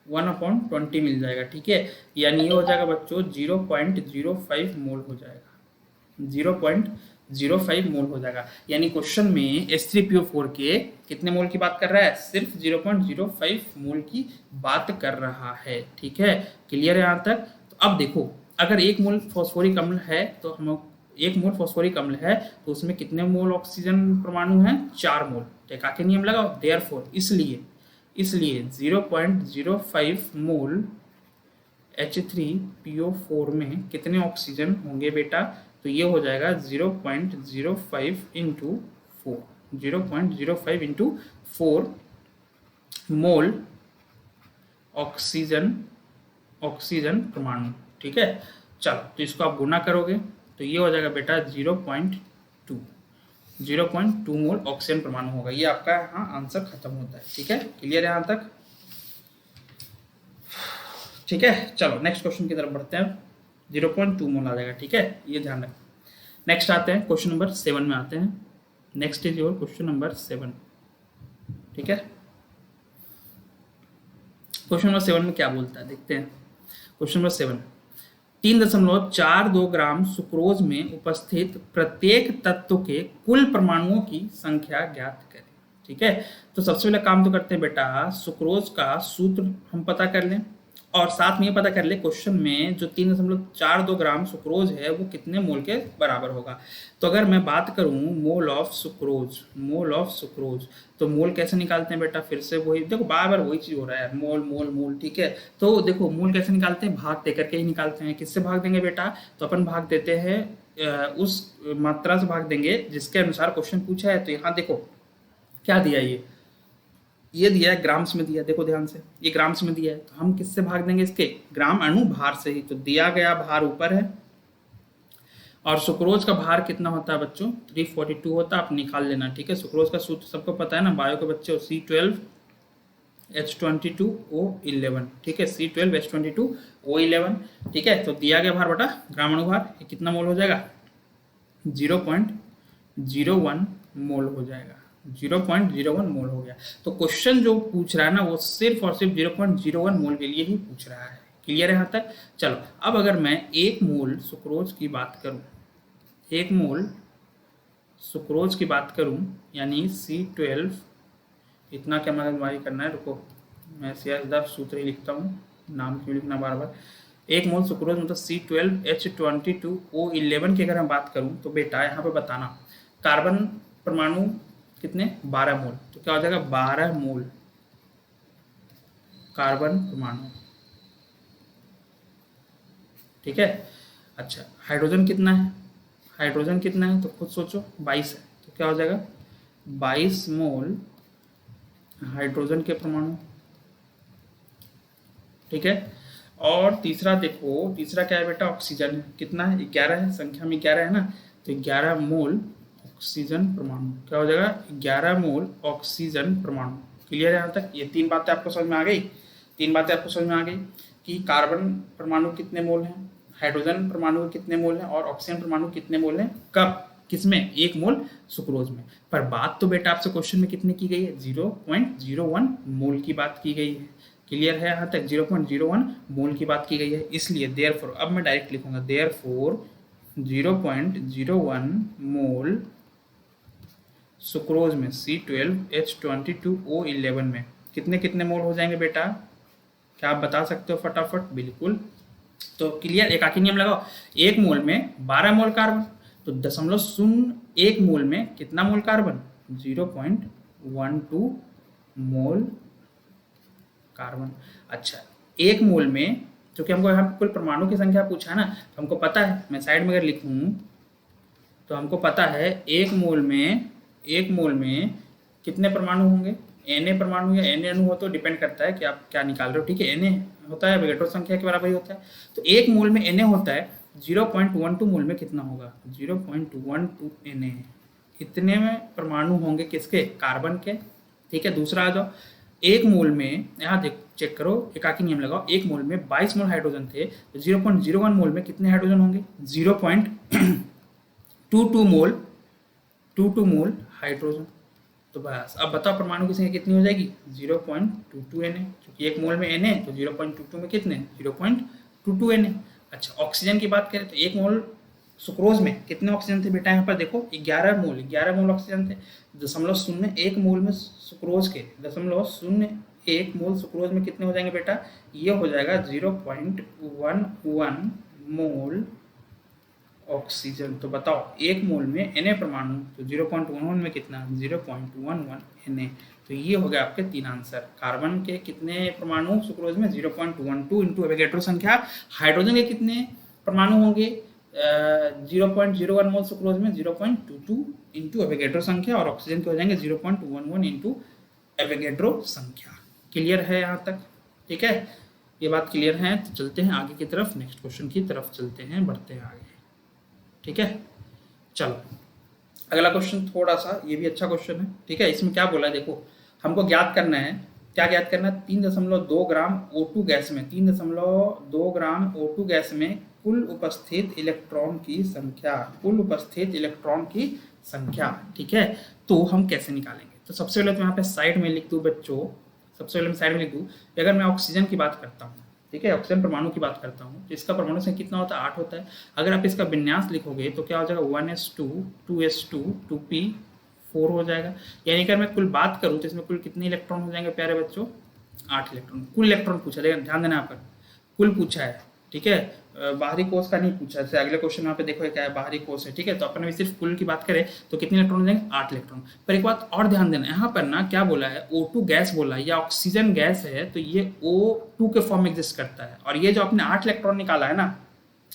1/1/20 मिल जाएगा। ठीक है, यानी ये हो जाएगा बच्चों 0.05 मोल हो जाएगा, 0.05 मोल हो जाएगा। यानी क्वेश्चन में H3PO4 के कितने मोल की बात कर रहा है, सिर्फ 0.05 मोल की बात कर रहा है। ठीक है, क्लियर है यहाँ तक। तो अब देखो अगर 1 मोल फॉस्फोरिक अम्ल है, तो हम 1 मोल फॉस्फोरिक अम्ल है तो उसमें कितने मोल ऑक्सीजन परमाणु है, 4 मोल। टेका के नियम लगाओ, देयरफॉर इसलिए 0.05 मोल H3PO4 में कितने ऑक्सीजन होंगे बेटा, तो ये हो जाएगा 0.05 इंटू 4, 0.05 इंटू 4 मोल ऑक्सीजन परमाणु। ठीक है, चलो तो इसको आप गुना करोगे तो ये हो जाएगा बेटा 0.2, 0.2 मोल ऑक्सीजन परमाणु होगा। ये आपका यहाँ आंसर खत्म होता है। ठीक है, क्लियर है यहाँ तक? ठीक है, चलो नेक्स्ट क्वेश्चन की तरफ बढ़ते हैं। 0.2 मोल आ जाएगा। ठीक है, ये ध्यान रखें। नेक्स्ट आते हैं क्वेश्चन नंबर 7 में आते हैं। Next is your question number 7। ठीक है, क्वेश्चन नंबर 7 में क्या बोलता है देखते हैं। क्वेश्चन नंबर 7, 3.42 ग्राम सुक्रोज में उपस्थित प्रत्येक तत्व के कुल परमाणुओं की संख्या ज्ञात करें। ठीक है, तो सबसे पहले काम तो करते हैं बेटा, सुक्रोज का सूत्र हम पता कर लें और साथ में ये पता कर ले क्वेश्चन में जो 3.42 ग्राम सुक्रोज है वो कितने मोल के बराबर होगा। तो अगर मैं बात करूं मोल ऑफ सुक्रोज, तो मोल कैसे निकालते हैं बेटा? फिर से वही देखो, बार बार वही चीज हो रहा है, मोल मोल मोल। ठीक है, तो देखो मोल कैसे निकालते हैं, भाग दे करके ही निकालते हैं। किससे भाग देंगे बेटा? तो अपन भाग देते हैं उस मात्रा से भाग देंगे जिसके अनुसार क्वेश्चन पूछा है। तो यहाँ देखो क्या दिया, ये दिया है ग्राम्स में दिया, देखो ध्यान से, ये ग्राम्स में दिया है। तो हम किससे भाग देंगे? इसके ग्राम अणु भार से ही। तो दिया गया भार ऊपर है और सुक्रोज का भार कितना होता है बच्चों? 342 होता है, आप निकाल लेना। ठीक है, सुक्रोज का सूत्र सबको पता है ना, बायो के बच्चे, C12H22O11। ठीक है, C12H22O11। ठीक है, तो दिया गया भार बटा ग्राम अणु भार, ये कितना मोल हो जाएगा? 0.01 मोल हो जाएगा। 0.01 मोल हो गया। तो क्वेश्चन जो पूछ रहा है ना वो सिर्फ और सिर्फ 0.01 मोल के लिए ही पूछ रहा है। क्लियर है यहाँ तक? चलो अब अगर मैं 1 मोल सुक्रोज की बात करूं, 1 मोल सुक्रोज की बात करूं, यानी C12, इतना क्या मगजमारी करना है, रुको मैं सीधा सूत्र ही लिखता हूँ, नाम क्यों लिखना बार बार। 1 मोल सुक्रोज मतलब C12H22O11 की अगर मैं बात करूं तो बेटा यहाँ पे बताना कार्बन परमाणु कितने? 12 मोल। तो क्या हो जाएगा? 12 मोल कार्बन परमाणु। ठीक है, अच्छा हाइड्रोजन कितना है? हाइड्रोजन कितना है तो खुद सोचो, 22 है। तो क्या हो जाएगा? 22 मोल हाइड्रोजन के परमाणु। ठीक है, और तीसरा देखो, तीसरा क्या है बेटा? ऑक्सीजन कितना है? 11 है, संख्या में 11 है ना, तो 11 मोल ऑक्सीजन परमाणु। क्या हो जाएगा? 11 मोल ऑक्सीजन परमाणु। क्लियर है यहाँ तक? ये 3 बातें आपको समझ में आ गई? 3 बातें आपको समझ में आ गई कि कार्बन परमाणु कितने मोल हैं, हाइड्रोजन परमाणु कितने मोल हैं और ऑक्सीजन परमाणु कितने मोल हैं, कब, किसमें? 1 मोल सुक्रोज में। पर बात तो बेटा आपसे क्वेश्चन में कितने की गई है? 0.01 मोल की बात की गई है। क्लियर है यहाँ तक? 0.01 मोल की बात की गई है। इसलिए देयरफॉर, अब मैं डायरेक्ट लिखूंगा, देयरफॉर 0.01 मोल सुक्रोज में C12H22O11 में कितने कितने मोल हो जाएंगे बेटा? क्या आप बता सकते हो फटाफट? बिल्कुल, तो क्लियर, एक आखिरी नियम लगाओ, 1 मोल में 12 मोल कार्बन, तो 0.01 मोल में कितना मोल कार्बन? 0.12 mole carbon. अच्छा 1 मोल में, क्योंकि हमको यहाँ कुल परमाणु की संख्या पूछा है ना, तो हमको पता है, मैं साइड में अगर लिखूं तो हमको पता है 1 मोल में कितने परमाणु होंगे? Na परमाणु या Na अणु हो, तो डिपेंड करता है कि आप क्या निकाल रहे हो। ठीक है, Na होता है एवोगैड्रो संख्या के बराबर ही होता है। तो 1 मोल में Na होता है, 0.12 मोल में कितना होगा? 0.12 Na। इतने में परमाणु होंगे किसके? कार्बन के। ठीक है, दूसरा आ जाओ, 1 मोल में, यहाँ देख चेक करो, एकाकी नियम लगाओ, 1 मोल में 22 मोल हाइड्रोजन थे, तो 0.01 मोल में कितने हाइड्रोजन होंगे? 0.22 मोल हाइड्रोजन। तो बस अब बताओ परमाणु की संख्या कितनी हो जाएगी? 0.22 Na, क्योंकि 1 मोल में Na, तो 0.22 में कितने? 0.22 Na। अच्छा ऑक्सीजन की बात करें तो 1 मोल सुक्रोज में कितने ऑक्सीजन थे बेटा? यहाँ पर देखो 11 मोल ऑक्सीजन थे। 0.01 मोल में सुक्रोज के, 0.01 मोल सुक्रोज में कितने हो जाएंगे बेटा? ये हो जाएगा 0.11 मोल ऑक्सीजन। तो बताओ 1 मोल में Na परमाणु, तो 0.11 में कितना? 0.11 Na। तो ये हो गया आपके 3 आंसर। कार्बन के कितने परमाणु सुक्रोज में? 0.12 इंटू एवोगैड्रो संख्या। हाइड्रोजन के कितने परमाणु होंगे? 0.01 मोल सुक्रोज में 0.22 इंटू एवोगैड्रो संख्या, और ऑक्सीजन के हो जाएंगे 0.11 इंटू एवोगैड्रो संख्या। क्लियर है यहाँ तक? ठीक है, ये बात क्लियर है। तो चलते हैं आगे की तरफ, नेक्स्ट क्वेश्चन की तरफ चलते हैं, बढ़ते हैं आगे। ठीक है, चलो अगला क्वेश्चन थोड़ा सा ये भी अच्छा क्वेश्चन है, ठीक है। इसमें क्या बोला है देखो, हमको ज्ञात करना है, क्या ज्ञात करना है, 3.2 ग्राम O2 गैस में, 3.2 ग्राम O2 गैस में कुल उपस्थित इलेक्ट्रॉन की संख्या, कुल उपस्थित इलेक्ट्रॉन की संख्या, ठीक है। तो हम कैसे निकालेंगे, तो सबसे पहले तो यहाँ पे साइड में लिख दूँ बच्चों, सबसे पहले मैं साइड में लिख दूँ, अगर मैं ऑक्सीजन की बात करता हूँ, ठीक है, ऑक्सीजन परमाणु की बात करता हूँ, तो इसका परमाणु संख्या कितना होता है, 8 होता है। अगर आप इसका विन्यास लिखोगे तो क्या हो जाएगा, 1s2 2s2 2p4 हो जाएगा। यानी कि अगर मैं कुल बात करूँ तो इसमें कुल कितने इलेक्ट्रॉन हो जाएंगे प्यारे बच्चों, 8 इलेक्ट्रॉन। कुल इलेक्ट्रॉन पूछा, लेकिन ध्यान देना यहाँ पर कुल पूछा है, ठीक है, बाहरी कोष का नहीं पूछा। जैसे अगले क्वेश्चन यहाँ पे देखो क्या है, बाहरी कोष है, ठीक है। तो अपन भी सिर्फ कुल की बात करें तो कितने इलेक्ट्रॉन हो जाएंगे, 8 इलेक्ट्रॉन। पर एक बात और ध्यान देना, यहाँ पर ना क्या बोला है, O2 गैस बोला है या ऑक्सीजन गैस है, तो ये O2 के फॉर्म में एग्जिस्ट करता है। और ये जो आपने 8 इलेक्ट्रॉन निकाला है ना,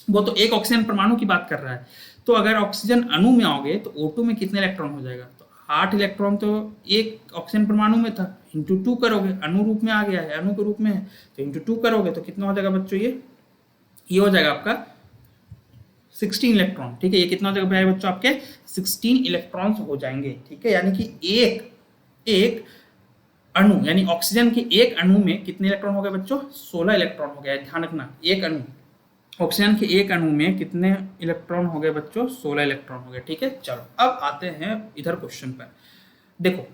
वो तो एक ऑक्सीजन परमाणु की बात कर रहा है। तो अगर ऑक्सीजन अणु में आओगे तो O2 में कितने इलेक्ट्रॉन हो जाएगा, तो 8 इलेक्ट्रॉन तो एक ऑक्सीजन परमाणु में था, इंटू 2 करोगे, अणु रूप में आ गया है, अणु के रूप में है, तो इंटू 2 करोगे तो कितना हो जाएगा बच्चों, ये हो जाएगा आपका 16 इलेक्ट्रॉन, ठीक है। ये कितना हो जाएगा भाई बच्चों, आपके 16 इलेक्ट्रॉन्स हो जाएंगे, ठीक है। यानी कि एक अणु, यानी ऑक्सीजन के एक अणु में कितने इलेक्ट्रॉन हो गए बच्चों, 16 इलेक्ट्रॉन हो गए। ध्यान रखना, एक अणु, ऑक्सीजन के एक अणु में कितने इलेक्ट्रॉन हो गए बच्चों, 16 इलेक्ट्रॉन हो गए, ठीक है। चलो अब आते हैं इधर क्वेश्चन पर। देखो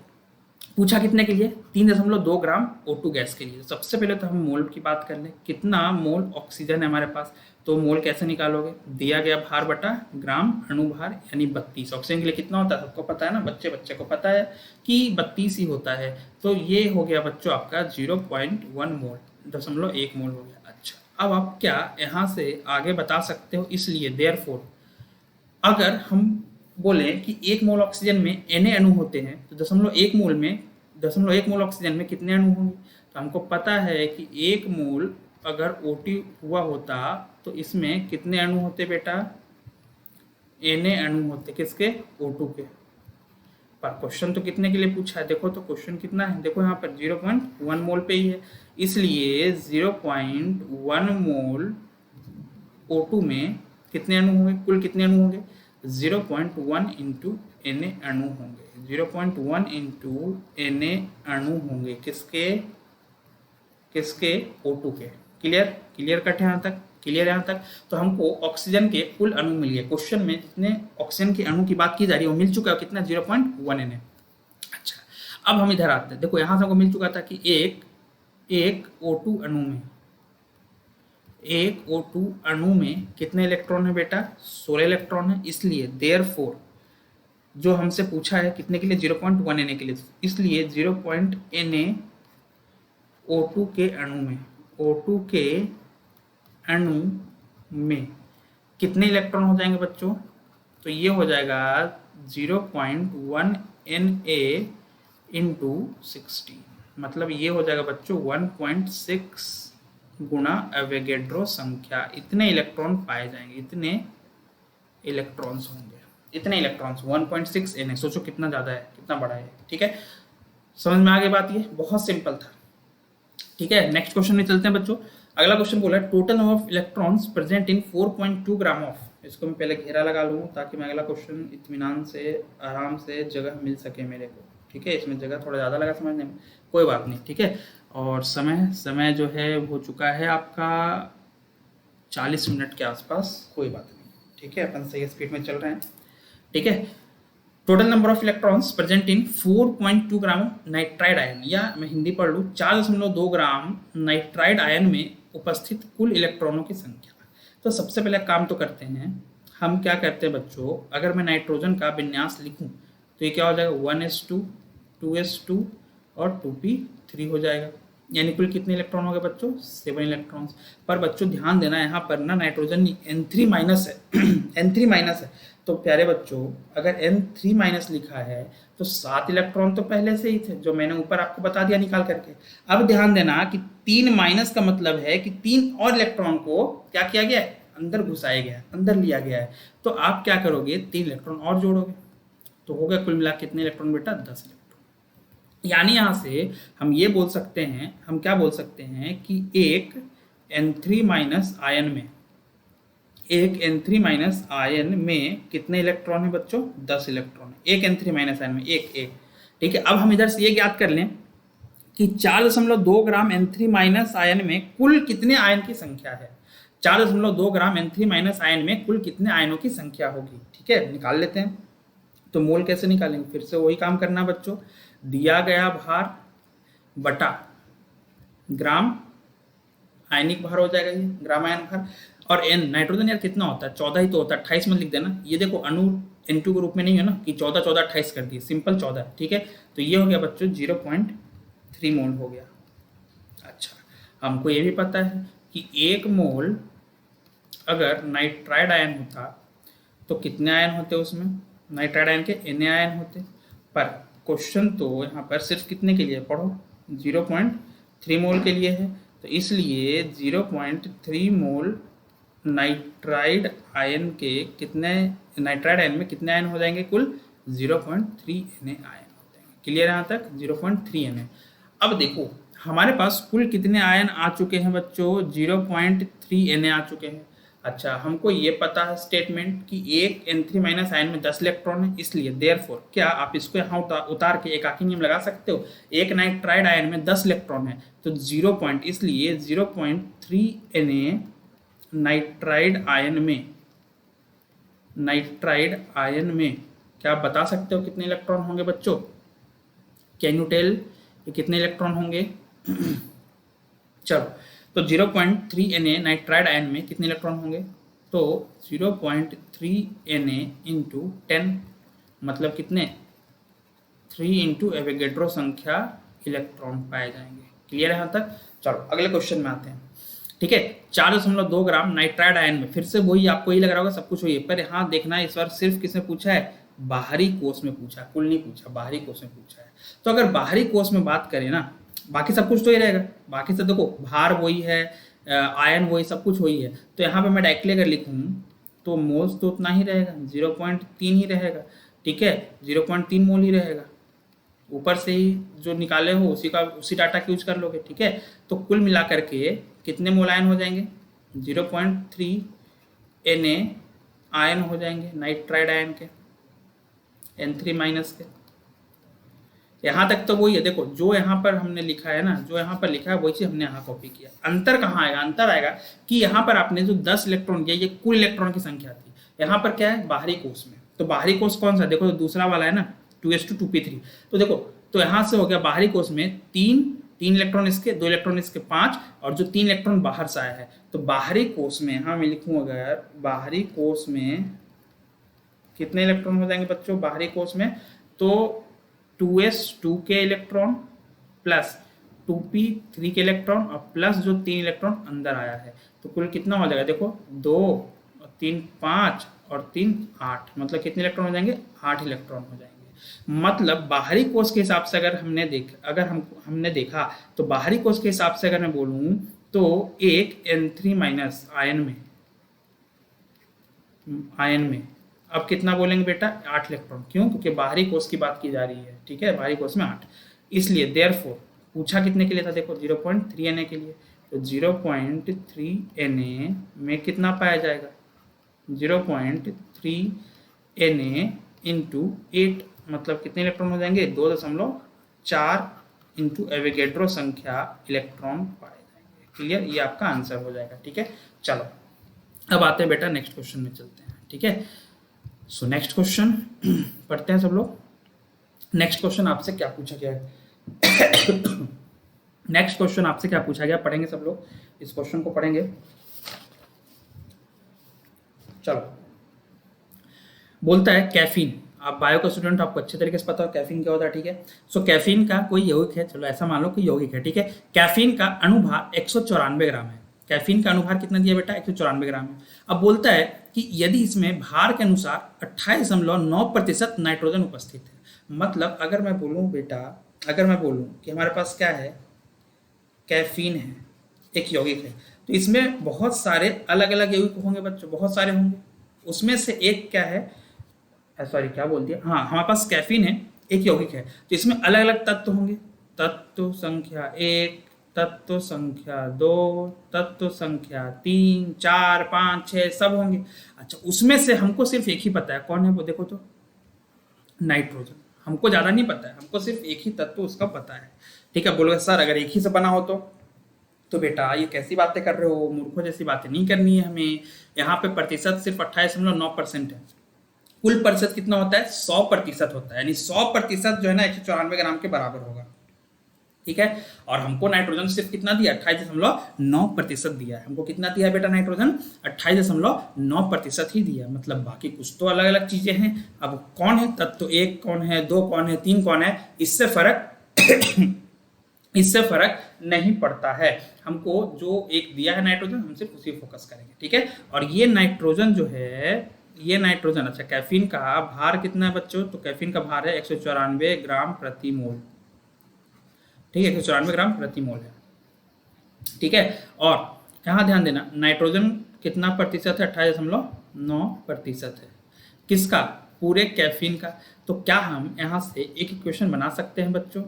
पूछा कितने के लिए, 3.2 ग्राम O2 गैस के लिए। सबसे पहले तो हम मोल की बात कर लें, कितना मोल ऑक्सीजन है हमारे पास, तो मोल कैसे निकालोगे, दिया गया भार बटा ग्राम अणु भार, यानी 32। ऑक्सीजन के लिए कितना होता है सबको पता है ना, बच्चे को पता है कि 32 ही होता है। तो ये हो गया बच्चों आपका 0.1 मोल, 0.1 मोल हो गया। अच्छा, अब आप क्या यहाँ से आगे बता सकते हो, इसलिए देयरफॉर अगर हम बोले कि 1 मोल ऑक्सीजन में Na अणु होते हैं, तो 0.1 मोल ऑक्सीजन में कितने अणु होंगे, तो हमको पता है कि 1 मोल अगर O2 हुआ होता तो इसमें कितने अणु होते बेटा, Na अणु होते, किसके, O2 के। पर क्वेश्चन तो कितने के लिए पूछा है, देखो तो क्वेश्चन कितना है, देखो यहाँ पर 0.1 मोल पे ही है, इसलिए 0.1 मोल O2 में कितने अणु होंगे, कुल कितने अणु होंगे, 0.1 इंटू Na अणु होंगे, 0.1 इंटू Na अणु होंगे, किसके O2 के। क्लियर कट है यहाँ तक, क्लियर यहाँ तक। तो हमको ऑक्सीजन के कुल अणु मिल गए, क्वेश्चन में जितने ऑक्सीजन के अणु की बात की जा रही है वो मिल चुका है, कितना, 0.1 Na। अच्छा, अब हम इधर आते हैं, देखो यहाँ से हमको मिल चुका था कि एक O2 अणु में, एक O2 अणु में कितने इलेक्ट्रॉन है बेटा, 16 इलेक्ट्रॉन है। इसलिए देयरफॉर जो हमसे पूछा है कितने के लिए, 0.1 Na के लिए, इसलिए 0.1 Na O2 के अणु में, O2 के अणु में कितने इलेक्ट्रॉन हो जाएंगे बच्चों, तो ये हो जाएगा 0.1 Na इंटू 16, मतलब ये हो जाएगा बच्चों 1.6 गुना एवोगैड्रो संख्या। इतने इलेक्ट्रॉन पाए जाएंगे, इतने इलेक्ट्रॉन्स होंगे, इतने इलेक्ट्रॉन्स 1.6 Na। सोचो कितना ज़्यादा है, कितना बड़ा है, ठीक है। समझ में आ गई बात, ये बहुत सिंपल था, ठीक है। नेक्स्ट क्वेश्चन में चलते हैं बच्चों। अगला क्वेश्चन बोला है total number of electrons present in 4.2 gram of, इसको मैं पहले घेरा लगा लूँ ताकि मैं अगला क्वेश्चन इत्मीनान से आराम से जगह मिल सके मेरे को, ठीक है। इसमें जगह थोड़ा ज़्यादा लगा समझने में, कोई बात नहीं, ठीक है। और समय जो है हो चुका है आपका 40 मिनट के आसपास, कोई बात नहीं, ठीक है, अपन सही स्पीड में चल रहे हैं, ठीक है। Total number of electrons present in 4.2 gram nitride ion, या मैं हिंदी पढ़ लूँ 4.2 ग्राम नाइट्राइड आयन में उपस्थित कुल इलेक्ट्रॉनों की संख्या। तो सबसे पहले काम तो करते हैं, हम क्या करते हैं बच्चों, अगर मैं नाइट्रोजन का विन्यास लिखूं तो ये क्या हो जाएगा, 1s2 2s2 और 2p3 हो जाएगा। यानी कुल कितने इलेक्ट्रॉन हो गए बच्चों, 7 इलेक्ट्रॉन्स। पर बच्चों ध्यान देना, यहाँ पर ना नाइट्रोजन N3 माइनस है N3 माइनस है, तो प्यारे बच्चों अगर N3 माइनस लिखा है तो 7 इलेक्ट्रॉन तो पहले से ही थे, जो मैंने ऊपर आपको बता दिया निकाल करके। अब ध्यान देना कि 3 माइनस का मतलब है कि 3 और इलेक्ट्रॉन को क्या किया गया है, अंदर घुसाया गया है, अंदर लिया गया है। तो आप क्या करोगे, 3 इलेक्ट्रॉन और जोड़ोगे, तो हो गया कुल मिला कितने इलेक्ट्रॉन बेटा, 10 इलेक्ट्रॉन। यानी यहाँ से हम ये बोल सकते हैं, हम क्या बोल सकते हैं कि एक N3 माइनस आयन में, एक N3 माइनस आयन में कितने इलेक्ट्रॉन है बच्चों, 10 इलेक्ट्रॉन है। एक N3 माइनस आयन में, एक एक। ठीक है, अब हम इधर से ये ज्ञात कर लें कि 4.2 ग्राम N3 माइनस आयन में कुल कितने आयन की संख्या है। 4.2 ग्राम N3 माइनस आयन में कुल कितने आयनों की संख्या होगी। ठीक है, निकाल लेते हैं। तो मोल कैसे निकालेंगे, फिर से वही काम करना बच्चों, दिया गया भार बटा ग्राम आयनिक भार हो जाएगा, ये ग्राम आयन भार। और एन नाइट्रोजन यार कितना होता है, 14 ही तो होता है, 28 में लिख देना। ये देखो अणु N2 के रूप में नहीं है ना कि 14 14 28 कर दिए, सिंपल 14। ठीक है, तो ये हो गया बच्चों 0.3 मोल हो गया। अच्छा, हमको ये भी पता है कि 1 मोल अगर नाइट्राइड आयन होता तो कितने आयन होते उसमें, नाइट्राइड आयन के Na आयन होते। पर क्वेश्चन तो यहाँ पर सिर्फ कितने के लिए पढ़ो, 0.3 मोल के लिए है। तो इसलिए 0.3 मोल नाइट्राइड आयन के कितने, नाइट्राइड आयन में कितने आयन हो जाएंगे, कुल 0.3 Na आयन हो जाएंगे। क्लियर यहाँ तक, 0.3 Na। अब देखो हमारे पास कुल कितने आयन आ चुके हैं बच्चों, 0.3 Na आ चुके हैं। अच्छा, हमको ये पता है स्टेटमेंट कि एक N3 माइनस आयन में 10 इलेक्ट्रॉन है, इसलिए देयरफॉर क्या आप इसको यहाँ उतार के एकाकी नियम लगा सकते हो। एक नाइट्राइड आयन में 10 इलेक्ट्रॉन है तो 0 पॉइंट, इसलिए 0.3 Na नाइट्राइड आयन में क्या आप बता सकते हो कितने इलेक्ट्रॉन होंगे बच्चों, कैन यू टेल ये कितने इलेक्ट्रॉन होंगे। चलो, तो 0.3 Na नाइट्राइड आयन में कितने इलेक्ट्रॉन होंगे, तो 0.3 Na इंटू 10 मतलब कितने, 3 इंटू एवोगैड्रो संख्या इलेक्ट्रॉन पाए जाएंगे। क्लियर है यहाँ तक। चलो अगले क्वेश्चन में आते हैं। ठीक है, 4.2 ग्राम नाइट्राइड आयन में, फिर से वही आपको ही लग रहा होगा सब कुछ वही है, पर यहाँ देखना इस बार सिर्फ किसने पूछा है, बाहरी कोष में पूछा, कुल नहीं पूछा, बाहरी कोष में पूछा है। तो अगर बाहरी कोष में बात करें ना, बाकी सब कुछ तो ही रहेगा, बाकी सब देखो भार वही है, आयन वही, सब कुछ वही है। तो यहाँ पे मैं डायरेक्टली अगर लिखूँ तो मोल्स तो उतना ही रहेगा, 0.3 ही रहेगा। ठीक है, 0.3 मोल ही रहेगा, ऊपर से ही जो निकाले हो उसी डाटा का यूज कर लोगे। ठीक है, तो कुल मिला करके कितने मोल आयन हो जाएंगे, 0.3 Na आयन हो जाएंगे नाइट्राइड आयन के, N3 माइनस के। यहाँ तक तो वही है, देखो जो यहाँ पर हमने लिखा है ना, जो यहाँ पर लिखा है वही चीज हमने यहाँ कॉपी किया। अंतर कहाँ आएगा, अंतर आएगा कि यहाँ पर आपने जो 10 इलेक्ट्रॉन दिया, ये कुल इलेक्ट्रॉन की संख्या थी, यहाँ पर क्या है बाहरी कोष में। तो बाहरी कोष कौन सा, देखो तो दूसरा वाला है ना 2s2 2p3। तो देखो, तो यहाँ से हो गया बाहरी कोष में तीन इलेक्ट्रॉन इसके, 2 इलेक्ट्रॉन इसके, 5, और जो 3 इलेक्ट्रॉन बाहर से आया है। तो बाहरी कोष में यहाँ मैं लिखूँ, अगर बाहरी कोष में कितने इलेक्ट्रॉन हो जाएंगे बच्चों, बाहरी कोष में तो 2s2 के इलेक्ट्रॉन प्लस 2p3 के इलेक्ट्रॉन और प्लस जो 3 इलेक्ट्रॉन अंदर आया है। तो कुल कितना हो जाएगा, देखो 2 और 3 5 और 3 8, मतलब कितने इलेक्ट्रॉन हो जाएंगे, 8 इलेक्ट्रॉन हो जाएंगे। मतलब बाहरी कोष के हिसाब से अगर हमने देखा तो बाहरी कोष के हिसाब से अगर मैं बोलूं तो एक N3 माइनस आयन में अब कितना बोलेंगे बेटा, 8 इलेक्ट्रॉन। क्यों, क्योंकि बाहरी कोष की बात की जा रही है। ठीक है, बाहरी कोष में 8, इसलिए देयरफॉर पूछा कितने के लिए था, देखो 0.3 Na के लिए। तो 0.3 Na में कितना पाया जाएगा, 0.3 Na इंटू 8, मतलब कितने इलेक्ट्रॉन हो जाएंगे, 2.4 इंटू एवोगैड्रो संख्या इलेक्ट्रॉन पाए जाएंगे। क्लियर, ये आपका आंसर हो जाएगा। ठीक है, चलो अब आते हैं बेटा नेक्स्ट क्वेश्चन में चलते हैं। ठीक है, सो नेक्स्ट क्वेश्चन पढ़ते हैं सब लोग। नेक्स्ट क्वेश्चन आपसे क्या पूछा गया है नेक्स्ट क्वेश्चन आपसे क्या पूछा गया, पढ़ेंगे सब लोग, इस क्वेश्चन को पढ़ेंगे। चलो, बोलता है कैफीन, आप बायो का स्टूडेंट, आपको अच्छे तरीके से पता हो कैफीन क्या होता है। ठीक है, सो कैफीन का कोई यौगिक है, चलो ऐसा मान लो कि यौगिक है। ठीक है, कैफीन का अणुभार 194 ग्राम है। कैफीन का अणुभार कितना दिया बेटा, 194 ग्राम है। अब बोलता है कि यदि इसमें भार के अनुसार 28.9% नाइट्रोजन उपस्थित है, मतलब अगर मैं बोलूँ बेटा, अगर मैं बोलूँ कि हमारे पास क्या है, कैफीन है, एक यौगिक है, तो इसमें बहुत सारे अलग अलग यौगिक होंगे बच्चों, बहुत सारे होंगे। उसमें से एक क्या है, सॉरी क्या बोल दिया, हाँ हमारे पास कैफीन है, एक यौगिक है, तो इसमें अलग अलग तत्व होंगे, तत्व संख्या 1, तत्व संख्या 2, तत्व संख्या 3 4 5 6 सब होंगे। अच्छा, उसमें से हमको सिर्फ एक ही पता है, कौन है वो, देखो तो नाइट्रोजन। हमको ज़्यादा नहीं पता है, हमको सिर्फ एक ही तत्व उसका पता है। ठीक है, बोलोगे सर अगर एक ही से बना हो तो बेटा ये कैसी बातें कर रहे हो, मूर्खों जैसी बातें नहीं करनी है हमें। यहाँ पे प्रतिशत सिर्फ 28.9% है। कुल प्रतिशत कितना होता है? 100% होता है, यानी 100% जो है ना 194 ग्राम के बराबर होगा। ठीक है, और हमको नाइट्रोजन सिर्फ कितना दिया? 28.9% दिया है। हमको कितना दिया है बेटा नाइट्रोजन? 28.9% ही दिया, मतलब बाकी कुछ तो अलग अलग चीजें हैं। अब कौन है तत्व, एक कौन है, दो कौन है, तीन कौन है, इससे फर्क इससे फर्क नहीं पड़ता है। हमको जो एक दिया है नाइट्रोजन, हम सिर्फ उसी फोकस करेंगे। ठीक है, और ये नाइट्रोजन जो है, ये नाइट्रोजन, अच्छा कैफीन का भार कितना है बच्चों? तो कैफीन का भार है 194 ग्राम प्रति मोल। ठीक है, 194 ग्राम प्रति मोल है। ठीक है, और यहाँ ध्यान देना नाइट्रोजन कितना प्रतिशत है? 28.9% है। किसका? पूरे कैफीन का। तो क्या हम यहाँ से एक इक्वेशन बना सकते हैं बच्चों?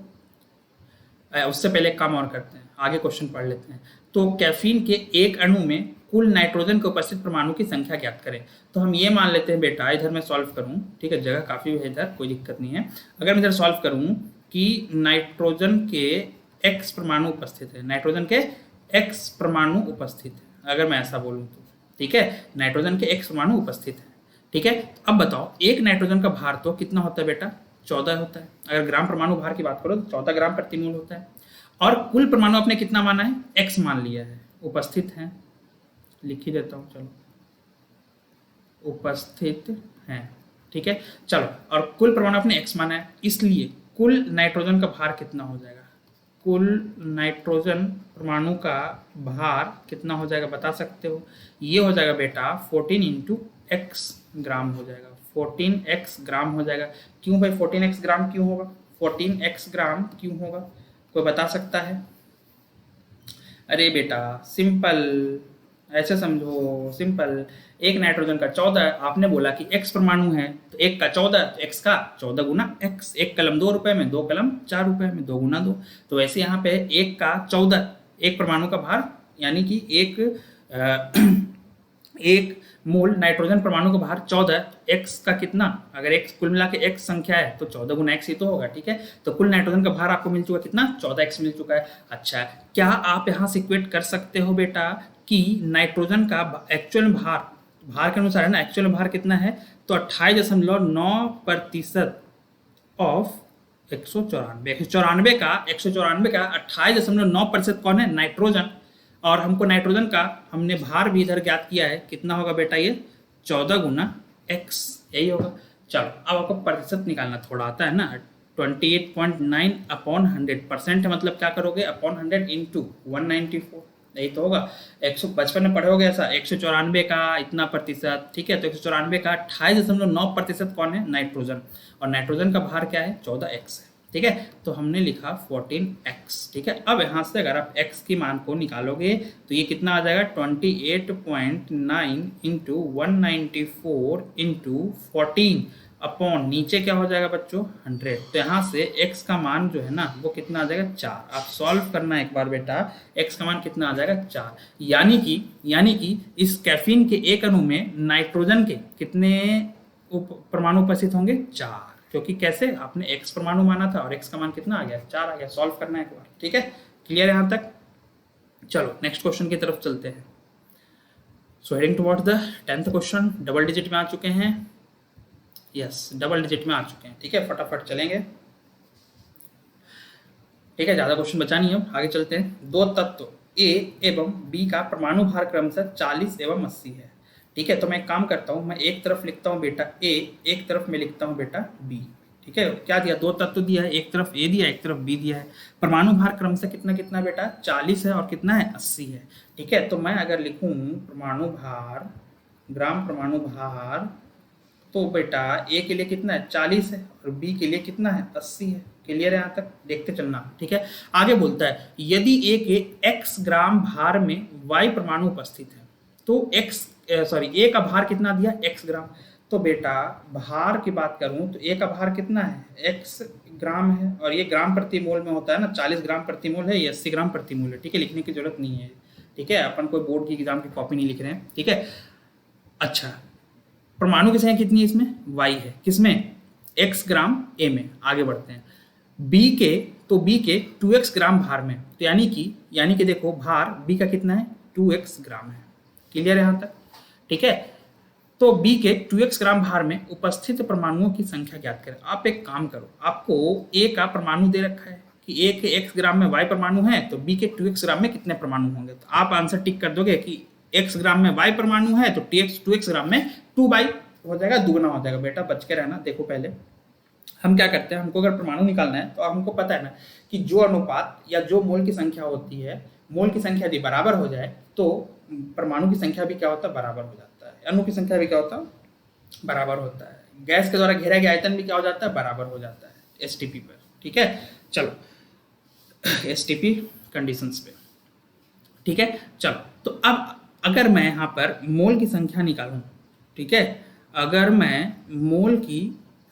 उससे पहले एक काम और करते हैं, आगे क्वेश्चन पढ़ लेते हैं। तो कैफीन के एक अणु में कुल नाइट्रोजन के उपस्थित परमाणु की संख्या ज्ञात करें। तो हम ये मान लेते हैं बेटा, इधर मैं सॉल्व करूं, ठीक है, जगह काफ़ी है इधर, कोई दिक्कत नहीं है। अगर मैं इधर सॉल्व करूं कि नाइट्रोजन के x परमाणु उपस्थित है, नाइट्रोजन के x परमाणु उपस्थित है, अगर मैं ऐसा बोलूँ तो, ठीक है, नाइट्रोजन के x परमाणु उपस्थित है। ठीक है, अब बताओ एक नाइट्रोजन का भार तो कितना होता है बेटा? 14 होता है। अगर ग्राम परमाणु भार की बात करो तो 14 ग्राम प्रति मोल होता है। और कुल परमाणु आपने कितना माना है? x मान लिया है, उपस्थित है, लिख ही देता हूँ, चलो, उपस्थित है। ठीक है, चलो, और कुल परमाणु आपने x माना है, इसलिए कुल नाइट्रोजन का भार कितना हो जाएगा? कुल नाइट्रोजन परमाणु का भार कितना हो जाएगा बता सकते हो? ये हो जाएगा बेटा 14 इंटू एक्स ग्राम हो जाएगा, 14x ग्राम हो जाएगा। क्यों भाई 14x ग्राम क्यों होगा? 14x ग्राम क्यों होगा, कोई बता सकता है? अरे बेटा सिंपल, ऐसे समझो, सिंपल। एक नाइट्रोजन का 14, आपने बोला कि x परमाणु है तो एक का 14, तो x का 14 गुना x, एक कलम 2 रुपए में, 2 कलम 4 रुपए में, 2 गुना 2। तो वैसे यहाँ पे एक का 14, एक परमाणु का भार, यानी कि एक मोल नाइट्रोजन परमाणु का भार 14, x का कितना? अगर x कुल मिला के x संख्या है तो 14 गुना x ही तो होगा। ठीक है, तो कुल नाइट्रोजन का भार आपको मिल चुका कितना? 14x मिल चुका है। अच्छा, क्या आप यहाँ से इक्वेट कर सकते हो बेटा कि नाइट्रोजन का एक्चुअल भार के अनुसार है ना, एक्चुअल भार कितना है? तो 28.9% ऑफ 194 का 28.9% कौन है? नाइट्रोजन। और हमको नाइट्रोजन का हमने भार भी इधर ज्ञात किया है, कितना होगा बेटा? ये 14 गुना x, यही होगा। चलो, अब आपको प्रतिशत निकालना थोड़ा आता है ना, 28.9 अपॉन 100%, मतलब क्या करोगे? अपॉन 100 इंटू 194, यही तो होगा। 155 में पढ़ोगे ऐसा, 194 का इतना प्रतिशत। ठीक है, तो 194 का 28.9% कौन है? नाइट्रोजन। और नाइट्रोजन का भार क्या है? 14x है। ठीक है, तो हमने लिखा 14x। ठीक है, अब यहाँ से अगर आप x की मान को निकालोगे तो ये कितना आ जाएगा? 28.9 इंटू 194 इंटू 14 अपॉन नीचे क्या हो जाएगा बच्चों? 100। तो यहाँ से x का मान जो है ना वो कितना आ जाएगा? 4। आप सॉल्व करना एक बार बेटा, x का मान कितना आ जाएगा? 4। यानी कि इस कैफीन के एक अणु में नाइट्रोजन के कितने परमाणु उपस्थित होंगे? 4। क्योंकि कैसे? आपने x परमाणु माना था और x का मान कितना आ गया? 4 आ गया। सॉल्व करना है एक बार। ठीक है, क्लियर है यहाँ तक? चलो नेक्स्ट क्वेश्चन की तरफ चलते हैं। So heading towards the 10th question. Double digit में आ चुके हैं, यस डबल डिजिट में आ चुके हैं। ठीक है, फटाफट चलेंगे। ठीक है, ज़्यादा क्वेश्चन बचा नहीं है, आगे चलते हैं। दो तत्व A एवं B का परमाणु भार क्रमशः 40 एवं 80 है। ठीक है, तो मैं एक काम करता हूँ, मैं एक तरफ लिखता हूँ बेटा A, एक तरफ में लिखता हूँ बेटा B। ठीक है, क्या दिया? दो तत्व दिया है, एक तरफ A दिया है, एक तरफ B दिया है। परमाणु भार क्रमशः कितना कितना बेटा? 40 है और कितना है? 80 है। ठीक है, तो मैं अगर लिखूँ परमाणु भार, ग्राम परमाणु भार, तो बेटा A के लिए कितना है? 40 है और B के लिए कितना है? 80 है। क्लियर है यहाँ तक? देखते चलना। ठीक है, आगे बोलता है यदि A के x ग्राम भार में y परमाणु उपस्थित है तो A का भार कितना दिया? x ग्राम। तो बेटा भार की बात करूं तो A का भार कितना है? x ग्राम है, और ये ग्राम प्रति मोल में होता है ना, 40 ग्राम प्रति मोल है, ये 80 ग्राम प्रति मोल है। ठीक है, लिखने की जरूरत नहीं है। ठीक है, अपन कोई बोर्ड की एग्जाम की कॉपी नहीं लिख रहे हैं। ठीक है, अच्छा, परमाणु की संख्या कितनी है इसमें? y है। किसमें? x ग्राम a में। आगे बढ़ते हैं b के, तो b के 2x ग्राम भार में, तो यानी कि देखो भार b का कितना है, 2x ग्राम है। क्लियर है यहाँ तक? ठीक है, तो b के 2x ग्राम भार में उपस्थित परमाणुओं की संख्या ज्ञात करें। आप एक काम करो, आपको a का परमाणु दे रखा है कि a के x ग्राम में y परमाणु है, तो b के 2x ग्राम में कितने परमाणु होंगे। तो आप आंसर टिक कर दोगे कि x ग्राम में y परमाणु है, तो 2x ग्राम में 2y हो जाएगा, दुगना हो जाएगा। बेटा बच के रहना। देखो पहले हम क्या करते हैं, हमको अगर परमाणु निकालना है तो हमको पता है ना कि जो अनुपात या जो मोल की संख्या होती है, मोल की संख्या यदि बराबर हो जाए तो परमाणु की संख्या भी क्या होता है, बराबर हो जाता है। अणु की संख्या भी क्या होता है, बराबर होता है। गैस के द्वारा घेरा गया आयतन भी क्या हो जाता है, बराबर हो जाता है एसटीपी पर। ठीक है, चलो एसटीपी कंडीशंस पे। ठीक है, चलो तो अब अगर मैं यहाँ पर मोल की संख्या निकालूं, ठीक है, अगर मैं मोल की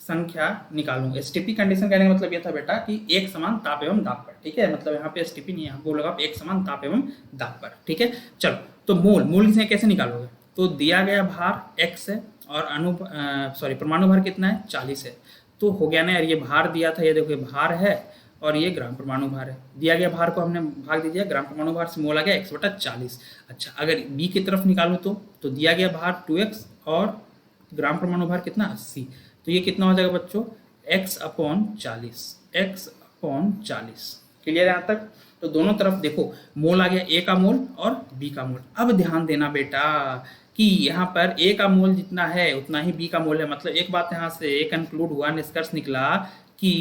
संख्या निकालूं, एसटीपी कंडीशन कहने का मतलब यह था बेटा कि एक समान ताप एवं दाब पर। ठीक है, मतलब यहाँ पे एसटीपी नहीं है, यहाँ बोलेगा एक समान ताप एवं दाब पर। ठीक है, चलो तो मोल की संख्या कैसे निकालोगे, तो दिया गया भार x है और परमाणु भार कितना है, 40 है। तो हो गया ना यार, ये भार दिया था, ये देखो ये भार है और ये ग्राम परमाणु भार है। दिया गया भार को हमने भाग दे दिया ग्राम परमाणु भार से, मोल आ गया x/40। अच्छा, अगर b की तरफ निकालो तो दिया गया भार 2x और ग्राम परमाणु भार कितना, 80। तो ये कितना हो जाएगा बच्चों, x/40, x/40। क्लियर है यहाँ तक? तो दोनों तरफ देखो मोल आ गया, a का मोल और b का मोल। अब ध्यान देना बेटा कि यहाँ पर a का मोल जितना है उतना ही b का मोल है। मतलब एक बात यहाँ से कंक्लूड हुआ, निष्कर्ष निकला कि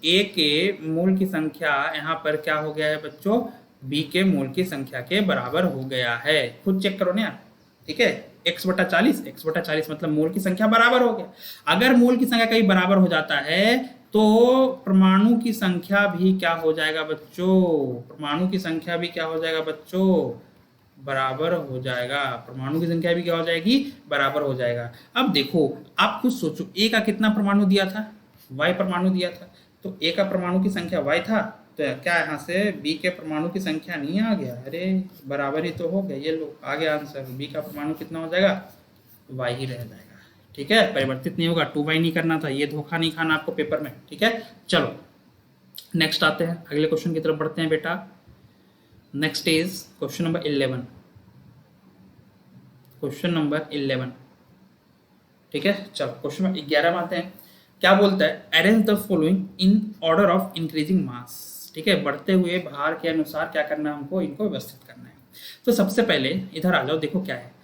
a के मोल की संख्या यहाँ पर क्या हो गया है बच्चों, b के मोल की संख्या के बराबर हो गया है। खुद चेक करो ना यार। ठीक है, x/40 मतलब मोल की संख्या बराबर हो गया। अगर मोल की संख्या कहीं बराबर हो जाता है तो परमाणु की संख्या भी क्या हो जाएगा बच्चों, परमाणु की संख्या भी क्या हो जाएगा बच्चों, बराबर हो जाएगा। परमाणु की संख्या भी क्या हो जाएगी, बराबर हो जाएगा। अब देखो आप खुद सोचो, a का कितना परमाणु दिया था, y परमाणु दिया था, तो a का परमाणु की संख्या y था, तो क्या यहाँ से b के परमाणु की संख्या नहीं आ गया, अरे बराबर ही तो हो गया। ये लो आ गया आंसर, b का परमाणु कितना हो जाएगा, y ही रह जाएगा। ठीक है, परिवर्तित नहीं होगा, 2y नहीं करना था, ये धोखा नहीं खाना आपको पेपर में। ठीक है, चलो नेक्स्ट आते हैं, अगले क्वेश्चन की तरफ बढ़ते हैं बेटा। Next is question number 11। Question number 11। ठीक है, चलो क्वेश्चन नंबर 11 में आते हैं। क्या बोलता है, arrange the following in order of increasing mass. ठीक है, बढ़ते हुए भार के अनुसार क्या करना है हमको, इनको व्यवस्थित करना है। तो सबसे पहले इधर आ जाओ, देखो क्या है,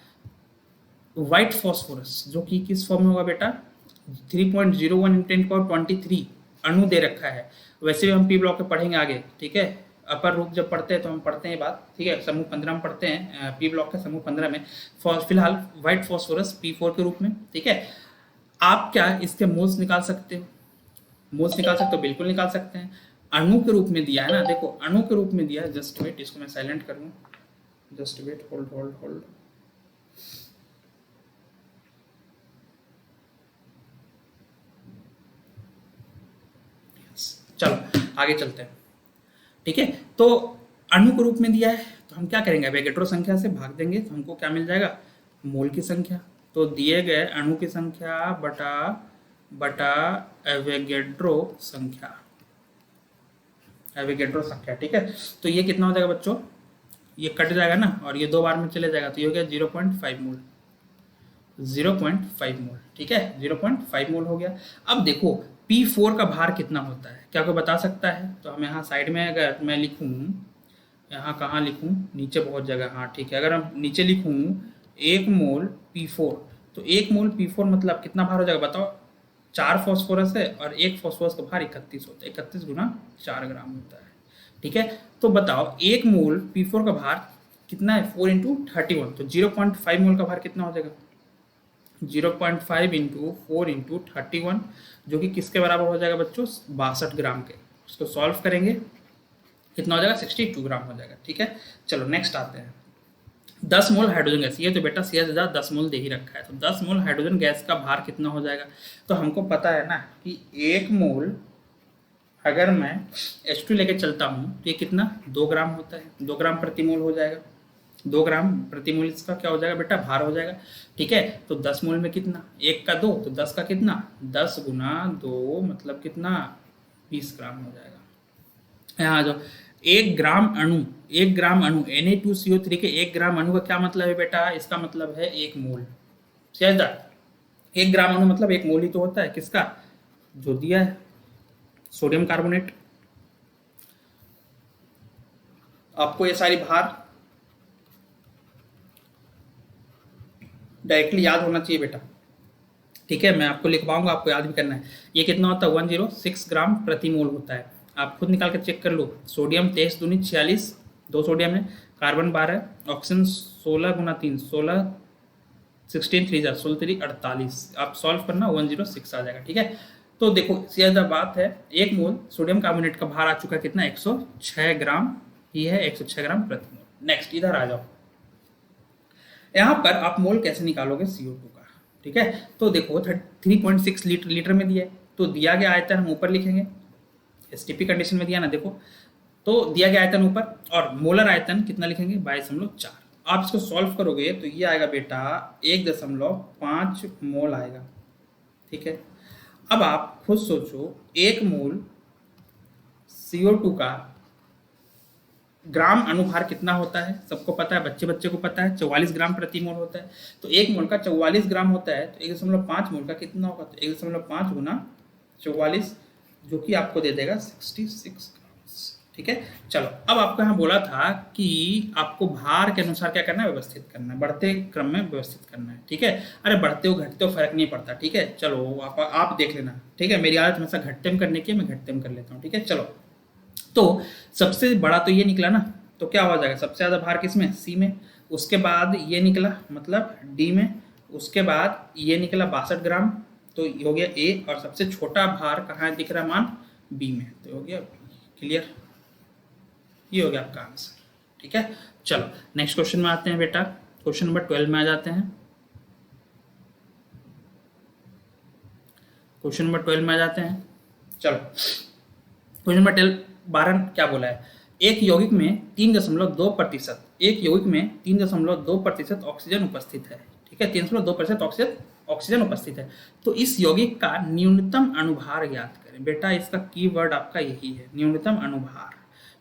व्हाइट फॉस्फोरस, जो कि किस फॉर्म में होगा बेटा, 3.01 × 10⁻23 अणु दे रखा है। वैसे भी हम पी ब्लॉक में पढ़ेंगे आगे। ठीक है, अपर रूप जब पढ़ते हैं तो हम पढ़ते हैं बात। ठीक है, समूह 15 में पढ़ते हैं, पी ब्लॉक के समूह 15 में। फिलहाल व्हाइट फॉस्फोरस P4 के रूप में। ठीक है, आप क्या इसके मोल्स निकाल सकते हो, मोल्स निकाल सकते हो, बिल्कुल निकाल सकते हैं। अणु के रूप में दिया है ना, देखो अणु के रूप में दिया है। जस्ट वेट, इसको मैं साइलेंट कर लूँ, just wait, hold hold hold. चलो आगे चलते हैं। ठीक है, तो अणु के रूप में दिया है तो हम क्या करेंगे, एवोगैड्रो संख्या से भाग देंगे तो हमको क्या मिल जाएगा, मोल की संख्या। तो दिए गए अणु की संख्या बटा एवोगैड्रो संख्या, एवोगैड्रो संख्या। ठीक है, तो ये कितना हो जाएगा बच्चों, ये कट जाएगा ना और ये 2 बार में चले जाएगा, तो ये हो गया 0.5 मोल, 0.5 मोल। ठीक है, 0.5 मोल हो गया। अब देखो P4 का भार कितना होता है, क्या कोई बता सकता है? तो हम यहाँ साइड में अगर मैं लिखूँ, यहाँ कहाँ लिखूँ, नीचे बहुत जगह, हाँ ठीक है, अगर हम नीचे लिखूँ 1 मोल P4, तो 1 मोल P4 मतलब कितना भार हो जाएगा बताओ, 4 फॉस्फोरस है और 1 फॉस्फोरस का भार 31 होता है, 31 × 4 ग्राम होता है। ठीक है, तो बताओ 1 मोल P4 का भार कितना है, 4 × 31, तो 0.5 मोल का भार कितना हो जाएगा, 0.5 × 4 × 31, जो कि किसके बराबर हो जाएगा बच्चों, 62 ग्राम के। उसको सॉल्व करेंगे कितना हो जाएगा, 62 ग्राम हो जाएगा। ठीक है, चलो नेक्स्ट आते हैं। 10 मोल हाइड्रोजन गैस, ये तो बेटा CH 10 मोल दे ही रखा है, तो 10 मोल हाइड्रोजन गैस का भार कितना हो जाएगा। तो हमको पता है ना कि 1 मोल अगर मैं H2 लेके चलता हूँ तो ये कितना, 2 ग्राम होता है, 2 ग्राम प्रति मोल हो जाएगा। 2 ग्राम प्रति मोल इसका क्या हो जाएगा बेटा, भार हो जाएगा। ठीक है, तो 10 मोल में कितना, 1 का 2 तो 10 का कितना, 10 गुना 2 मतलब कितना, 20 ग्राम हो जाएगा। यहाँ आ जाओ, 1 ग्राम अणु Na2CO3 के 1 ग्राम अणु का क्या मतलब है बेटा, इसका मतलब है 1 मोल। समझ दा, 1 ग्राम अणु मतलब 1 मोल ही तो होता है, किसका, जो दिया है सोडियम कार्बोनेट। आपको ये सारी भार डायरेक्टली याद होना चाहिए बेटा। ठीक है, मैं आपको लिखवाऊंगा, आपको याद भी करना है। ये कितना होता है, 106 ग्राम प्रति मोल होता है। आप खुद निकाल कर चेक कर लो। सोडियम 23 दूनी 46, 2 सोडियम है, कार्बन 12, ऑक्सीजन 16 गुना 3 16, 16 3 16 3 48। आप सॉल्व करना, 106 आ जाएगा। ठीक है, तो देखो सीधा बात है, 1 मोल सोडियम कार्बोनेट का भार आ चुका है कितना, 106 ग्राम ही है, 106 ग्राम प्रति मोल। नेक्स्ट इधर आ जाओ, यहाँ पर आप मोल कैसे निकालोगे CO2 का। ठीक है, तो देखो 3.6 लीटर में दिया है, तो दिया गया आयतन हम ऊपर लिखेंगे, STP कंडीशन में दिया ना, देखो तो दिया गया आयतन ऊपर, और मोलर आयतन कितना लिखेंगे, 22.4। आप इसको सॉल्व करोगे तो ये आएगा बेटा 1.5 मोल आएगा। ठीक है, अब आप खुद सोचो, 1 मोल CO2 का ग्राम अनुभार कितना होता है, सबको पता है, बच्चे बच्चे को पता है, 44 ग्राम प्रति मोल होता है। तो 1 मोल का 44 ग्राम होता है, तो 1.5 मोल का कितना होगा, तो 1.5 गुना 44, जो कि आपको दे देगा 66 ग्राम। ठीक है, चलो अब आपको यहाँ बोला था कि आपको भार के अनुसार क्या करना है, व्यवस्थित करना है, बढ़ते क्रम में व्यवस्थित करना है। ठीक है, अरे बढ़ते हो घटते हो फर्क नहीं पड़ता। ठीक है, चलो आप देख लेना। ठीक है, मेरी आदत हमेशा घटते में करने की, मैं घटते में कर लेता हूँ। ठीक है, चलो तो सबसे बड़ा तो ये निकला ना, तो क्या हो जाएगा, सबसे ज्यादा भार किसमें, C में, उसके बाद ये निकला मतलब D में, उसके बाद ये निकला 62 ग्राम, तो ये हो गया A, और सबसे छोटा भार कहाँ दिख रहा मान, B में, तो हो गया क्लियर, ये हो गया आपका आंसर। ठीक है, चलो नेक्स्ट क्वेश्चन में आते हैं बेटा, क्वेश्चन नंबर 12 में आ जाते हैं। क्वेश्चन नंबर 12 में आ जाते हैं। चलो क्वेश्चन नंबर 12 क्या बोला है, एक यौगिक में 3.2%, एक यौगिक में 3.2% ऑक्सीजन उपस्थित है। ठीक है, 3.2% ऑक्सीजन उपस्थित है, तो इस यौगिक का न्यूनतम अनुभार ज्ञात करें। बेटा इसका कीवर्ड आपका यही है, न्यूनतम अनुभार।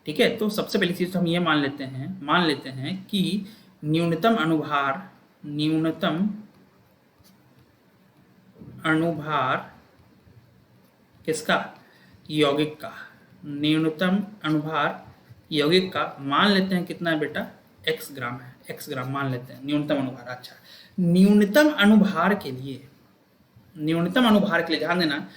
ठीक है, तो सबसे पहली चीज तो हम ये मान लेते हैं कि न्यूनतम अनुभार किसका, यौगिक का, न्यूनतम अनुभार यौगिक का मान लेते हैं कितना है बेटा, x ग्राम है, x ग्राम मान लेते हैं न्यूनतम अनुभार। अच्छा, न्यूनतम अनुभार के लिए ध्यान देना।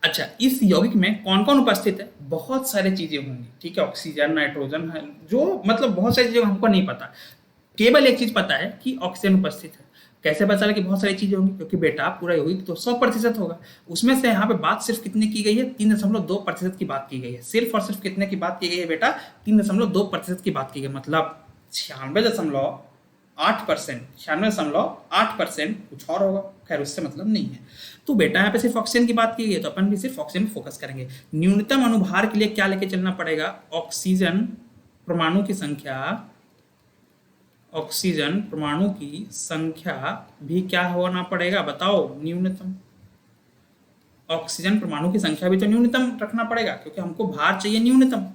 अच्छा, इस यौगिक में कौन कौन उपस्थित है, बहुत सारी चीजें होंगी। ठीक है, ऑक्सीजन, नाइट्रोजन है, जो मतलब बहुत सारी चीजें हमको नहीं पता, केवल एक चीज पता है कि ऑक्सीजन उपस्थित है। कैसे पता चला कि बहुत सारी चीजें होंगी, क्योंकि बेटा पूरा यौगिक तो 100% होगा, उसमें से यहाँ पे बात सिर्फ कितने की गई है, 3.2% की बात की गई है, सिर्फ और सिर्फ कितने की बात की गई है बेटा, 3.2% की बात की गई, मतलब 96.8% कुछ और होगा, खैर उससे मतलब नहीं है। तो बेटा यहाँ पे सिर्फ ऑक्सीजन की बात की गई है, तो अपन भी सिर्फ ऑक्सीजन फोकस करेंगे। न्यूनतम अनुभार के लिए क्या लेके चलना पड़ेगा, ऑक्सीजन परमाणु की संख्या भी क्या होना पड़ेगा, बताओ, न्यूनतम। ऑक्सीजन परमाणु की संख्या भी तो न्यूनतम रखना पड़ेगा, क्योंकि हमको भार चाहिए न्यूनतम।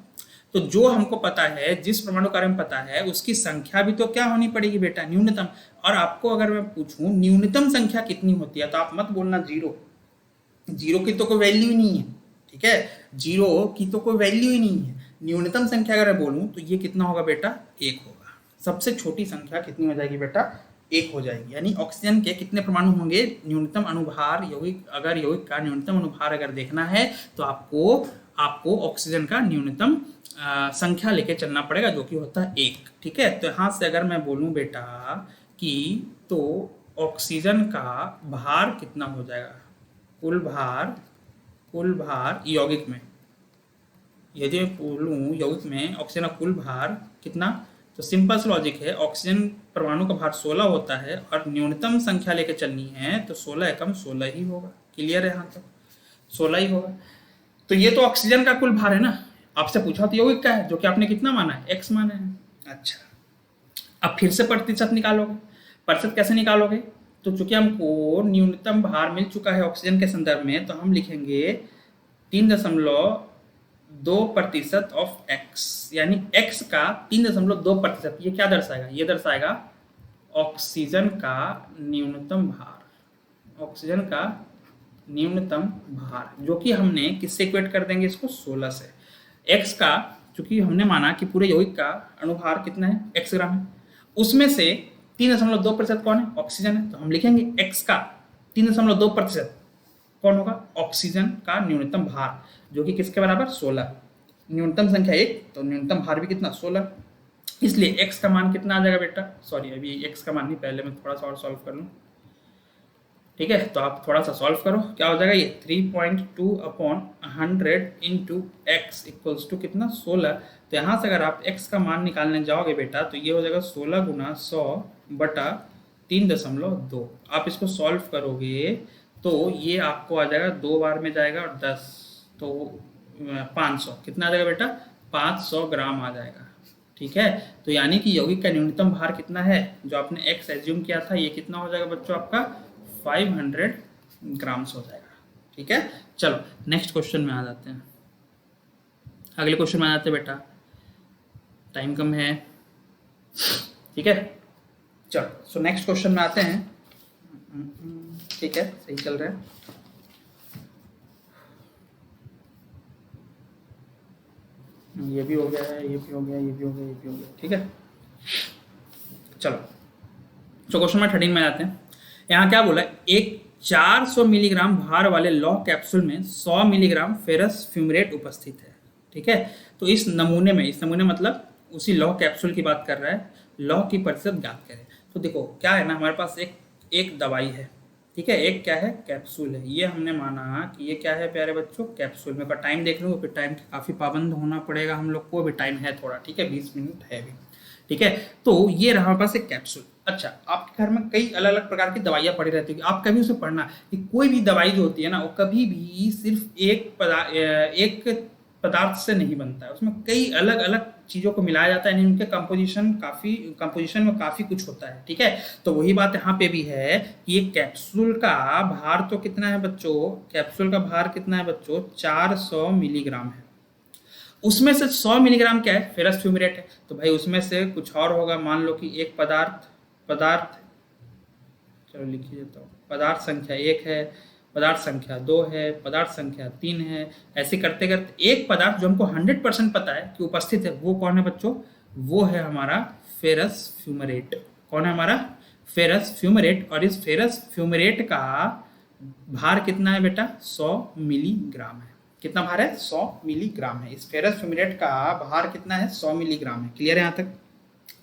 तो जो हमको पता है, जिस परमाणु कार्य में पता है, उसकी संख्या भी तो क्या होनी पड़ेगी बेटा, न्यूनतम। और आपको अगर मैं पूछूं न्यूनतम संख्या कितनी होती है, तो आप मत बोलना 0 की तो कोई वैल्यू ही नहीं है। ठीक है, 0 की तो कोई वैल्यू ही नहीं है। न्यूनतम संख्या अगर मैं बोलूं तो ये कितना होगा बेटा, 1 होगा। सबसे छोटी संख्या कितनी हो जाएगी बेटा, 1 हो जाएगी। यानी ऑक्सीजन के कितने परमाणु होंगे, न्यूनतम अनुभार यौगिक का न्यूनतम अनुभार अगर देखना है तो आपको ऑक्सीजन का न्यूनतम संख्या लेके चलना पड़ेगा, जो कि होता है 1। ठीक है, तो यहाँ से अगर मैं बोलूं बेटा कि तो ऑक्सीजन का भार कितना हो जाएगा, कुल भार यौगिक में, यदि मैं बोलूं यौगिक में ऑक्सीजन का कुल भार कितना, तो सिंपल सा लॉजिक है, ऑक्सीजन परमाणु का भार 16 होता है और न्यूनतम संख्या लेके चलनी है, तो 16 एकम 16 ही होगा। क्लियर है, यहाँ तक 16 ही होगा। तो ये तो ऑक्सीजन का कुल भार है ना, आपसे पूछा तो यौगिक का है, जो कि आपने कितना माना है, x माना है। अच्छा, अब फिर से प्रतिशत निकालोगे। प्रतिशत कैसे निकालोगे? तो चूंकि हमको न्यूनतम भार मिल चुका है ऑक्सीजन के संदर्भ में, तो हम लिखेंगे 3.2% ऑफ एक्स, यानी एक्स का 3.2%। ये क्या दर्शाएगा? ये दर्शाएगा ऑक्सीजन का न्यूनतम भार। ऑक्सीजन का न्यूनतम भार, जो कि हमने किससे इक्वेट कर देंगे इसको? 16 से। एक्स का, चूंकि हमने माना कि पूरे यौगिक का अणुभार कितना है? x ग्राम है। उसमें से 3.2% कौन है? ऑक्सीजन है। तो हम लिखेंगे x का 3.2% कौन होगा? ऑक्सीजन का न्यूनतम भार, जो कि किसके बराबर? 16। न्यूनतम संख्या 1, तो न्यूनतम भार भी कितना? 16। इसलिए x का मान कितना आ जाएगा बेटा? सॉरी, अभी x का मान नहीं, पहले मैं थोड़ा सा और सॉल्व कर लूँ। ठीक है, तो आप थोड़ा सा सॉल्व करो, क्या हो जाएगा ये? 3.2/100 इंटू एक्स इक्वल्स टू कितना? 16। तो यहाँ से अगर आप x का मान निकालने जाओगे बेटा, तो ये हो जाएगा 16 गुना 100 बटा 3.2। आप इसको सॉल्व करोगे तो ये आपको आ जाएगा, 2 बार में जाएगा और 10, तो 500 कितना आ जाएगा बेटा? 500 ग्राम आ जाएगा। ठीक है, तो यानी कि यौगिक का न्यूनतम भार कितना है? जो आपने x एज्यूम किया था, ये कितना हो जाएगा बच्चों? आपका 500 ग्राम्स हो जाएगा। ठीक है, चलो नेक्स्ट क्वेश्चन में आ जाते हैं। अगले क्वेश्चन में आ जाते हैं बेटा, टाइम कम है। ठीक है, चलो सो नेक्स्ट क्वेश्चन में आते हैं। ठीक है, सही चल रहा है। ये भी हो गया है, ये भी हो गया, ये भी हो गया, ये भी हो गया। ठीक है, चलो तो क्वेश्चन नंबर 13 में आते हैं। यहाँ क्या बोला? एक 400 मिलीग्राम भार वाले लौह कैप्सूल में 100 मिलीग्राम फेरस फ्यूमरेट उपस्थित है। ठीक है, तो इस नमूने में, इस नमूने मतलब उसी लौह कैप्सूल की बात कर रहा है, लौह की प्रतिशत ज्ञात करें। तो देखो क्या है ना, हमारे पास एक दवाई है। ठीक है, एक क्या है? कैप्सूल है। ये हमने माना कि ये क्या है प्यारे बच्चों? कैप्सूल में। का टाइम देख लो, फिर टाइम काफ़ी पाबंद होना पड़ेगा हम लोग को, अभी टाइम है थोड़ा। ठीक है, 20 मिनट है अभी। ठीक है, तो ये रहा हमारे पास एक कैप्सूल। अच्छा, आपके घर में कई अलग अलग प्रकार की दवाइयाँ पड़ी रहती है, आप कभी उसे पढ़ना कि कोई भी दवाई जो होती है ना, वो कभी भी सिर्फ एक पदार्थ से नहीं बनता है, उसमें कई अलग अलग चीज़ों को मिलाया जाता है, यानी उनके कंपोजिशन में काफ़ी कुछ होता है। ठीक है, तो वही बात यहाँ पे भी है कि ये कैप्सूल का भार तो कितना है बच्चों? कैप्सूल का भार कितना है बच्चों? 400 मिलीग्राम है। उसमें से 100 मिलीग्राम क्या है? फेरस फ्यूमरेट है। तो भाई उसमें से कुछ और होगा, मान लो कि एक पदार्थ चलो लिखिए, तो पदार्थ संख्या 1 है, पदार्थ संख्या 2 है, पदार्थ संख्या 3 है। ऐसे करते करते एक पदार्थ जो हमको 100% पता है कि उपस्थित है, वो कौन है बच्चों? वो है हमारा फेरस फ्यूमरेट। कौन है हमारा? Ferrous fumarate. और इस फेरस फ्यूमरेट का भार कितना है बेटा? 100 मिलीग्राम है। कितना भार है? 100 मिलीग्राम है। इस फेरस फ्यूमरेट का भार कितना है? 100 मिलीग्राम है। क्लियर है यहाँ तक?